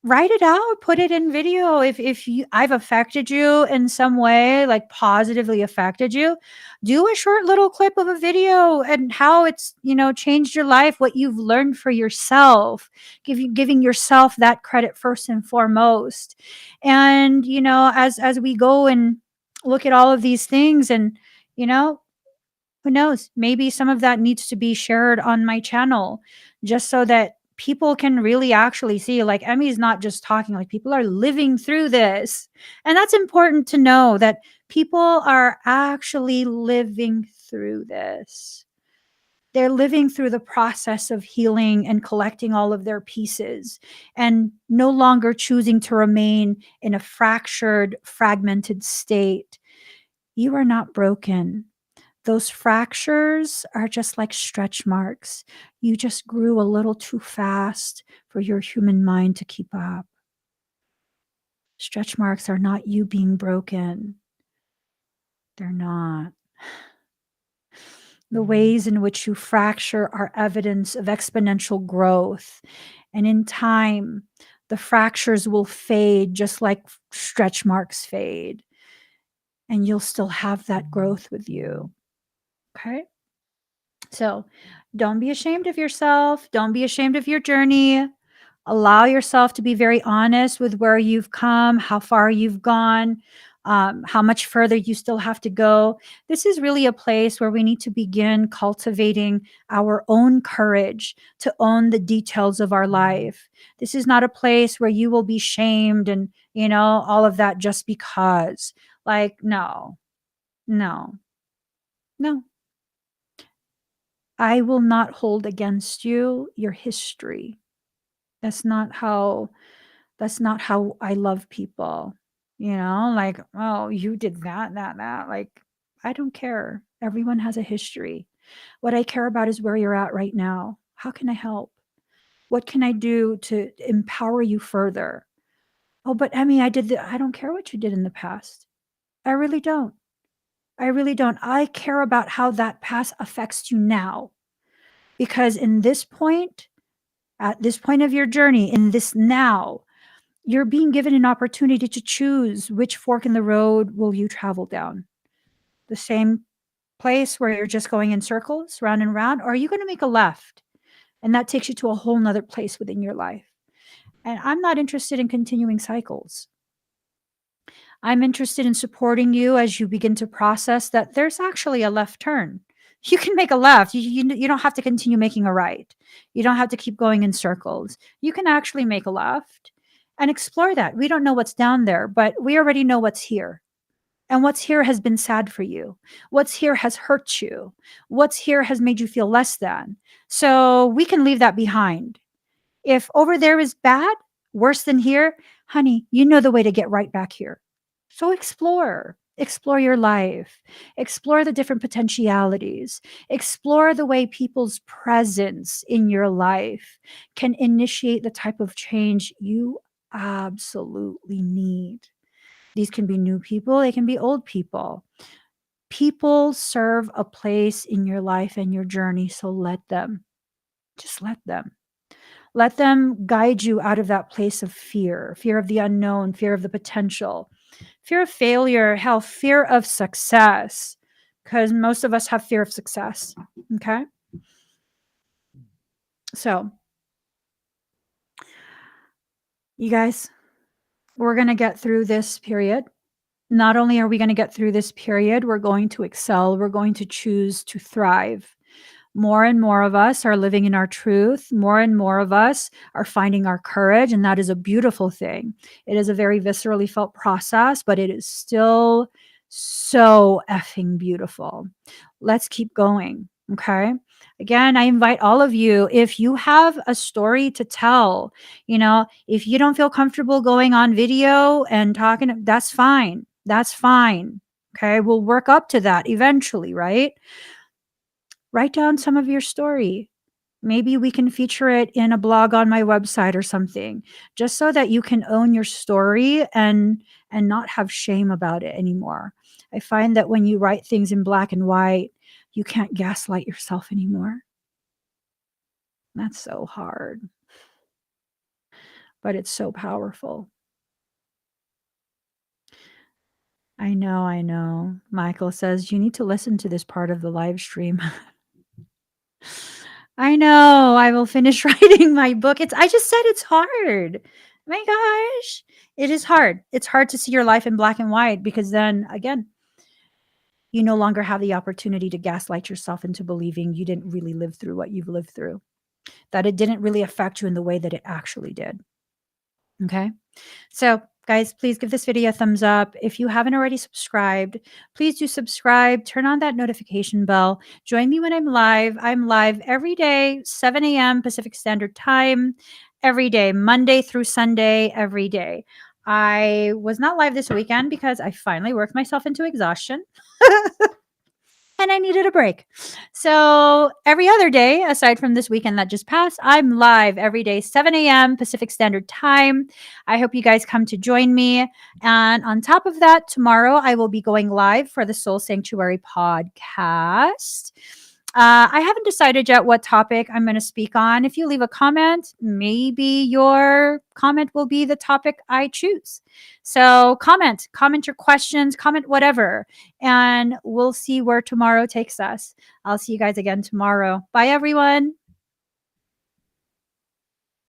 write it out, put it in video. If I've affected you in some way, like positively affected you, do a short little clip of a video and how it's changed your life, what you've learned for yourself, giving yourself that credit first and foremost. And as we go and look at all of these things, and you know, who knows? Maybe some of that needs to be shared on my channel, just so that people can really actually see, like, Emmy's not just talking, like, people are living through this. And that's important to know, that people are actually living through this. They're living through the process of healing and collecting all of their pieces, and no longer choosing to remain in a fractured, fragmented state. You are not broken. Those fractures are just like stretch marks. You just grew a little too fast for your human mind to keep up. Stretch marks are not you being broken. They're not. The ways in which you fracture are evidence of exponential growth. And in time, the fractures will fade just like stretch marks fade. And you'll still have that growth with you. Okay? So don't be ashamed of yourself. Don't be ashamed of your journey. Allow yourself to be very honest with where you've come, how far you've gone, how much further you still have to go. This is really a place where we need to begin cultivating our own courage to own the details of our life. This is not a place where you will be shamed and, all of that just because. Like, no, no, no. I will not hold against you your history. That's not how I love people. Like, oh, you did that. Like, I don't care. Everyone has a history. What I care about is where you're at right now. How can I help? What can I do to empower you further? Oh, but Emmy, I don't care what you did in the past. I really don't. I really don't. I care about how that past affects you now. Because at this point of your journey, in this now, you're being given an opportunity to choose which fork in the road will you travel down. The same place where you're just going in circles, round and round, or are you going to make a left? And that takes you to a whole nother place within your life. And I'm not interested in continuing cycles. I'm interested in supporting you as you begin to process that there's actually a left turn. You can make a left. You don't have to continue making a right. You don't have to keep going in circles. You can actually make a left and explore that. We don't know what's down there, but we already know what's here. And what's here has been sad for you. What's here has hurt you. What's here has made you feel less than. So we can leave that behind. If over there is bad, worse than here, honey, you know the way to get right back here. So explore. Explore your life. Explore the different potentialities. Explore the way people's presence in your life can initiate the type of change you absolutely need. These can be new people, they can be old people. People serve a place in your life and your journey, so let them. Just let them. Let them guide you out of that place of fear, fear of the unknown, fear of the potential, fear of failure, hell, fear of success, because most of us have fear of success. Okay. So, you guys, we're going to get through this period. Not only are we going to get through this period, we're going to excel, we're going to choose to thrive. More and more of us are living in our truth. More and more of us are finding our courage, and that is a beautiful thing. It is a very viscerally felt process, but it is still so effing beautiful. Let's keep going. Okay. Again, I invite all of you, if you have a story to tell, if you don't feel comfortable going on video and talking, that's fine. That's fine. Okay. We'll work up to that eventually, right? Write down some of your story. Maybe we can feature it in a blog on my website or something, just so that you can own your story and not have shame about it anymore. I find that when you write things in black and white, you can't gaslight yourself anymore. That's so hard, but it's so powerful. I know, I know. Michael says you need to listen to this part of the live stream. I know. I will finish writing my book. I just said it's hard. My gosh. It is hard. It's hard to see your life in black and white because then again, you no longer have the opportunity to gaslight yourself into believing you didn't really live through what you've lived through, that it didn't really affect you in the way that it actually did. Okay. So, guys, please give this video a thumbs up. If you haven't already subscribed, please do subscribe. Turn on that notification bell. Join me when I'm live. I'm live every day, 7 a.m. Pacific Standard Time, every day, Monday through Sunday, every day. I was not live this weekend because I finally worked myself into exhaustion. And I needed a break. So every other day, aside from this weekend that just passed, I'm live every day, 7 a.m. Pacific Standard Time. I hope you guys come to join me. And on top of that, tomorrow I will be going live for the Soul Sanctuary podcast. I haven't decided yet what topic I'm going to speak on. If you leave a comment, maybe your comment will be the topic I choose. So comment your questions, comment whatever, and we'll see where tomorrow takes us. I'll see you guys again tomorrow. Bye, everyone.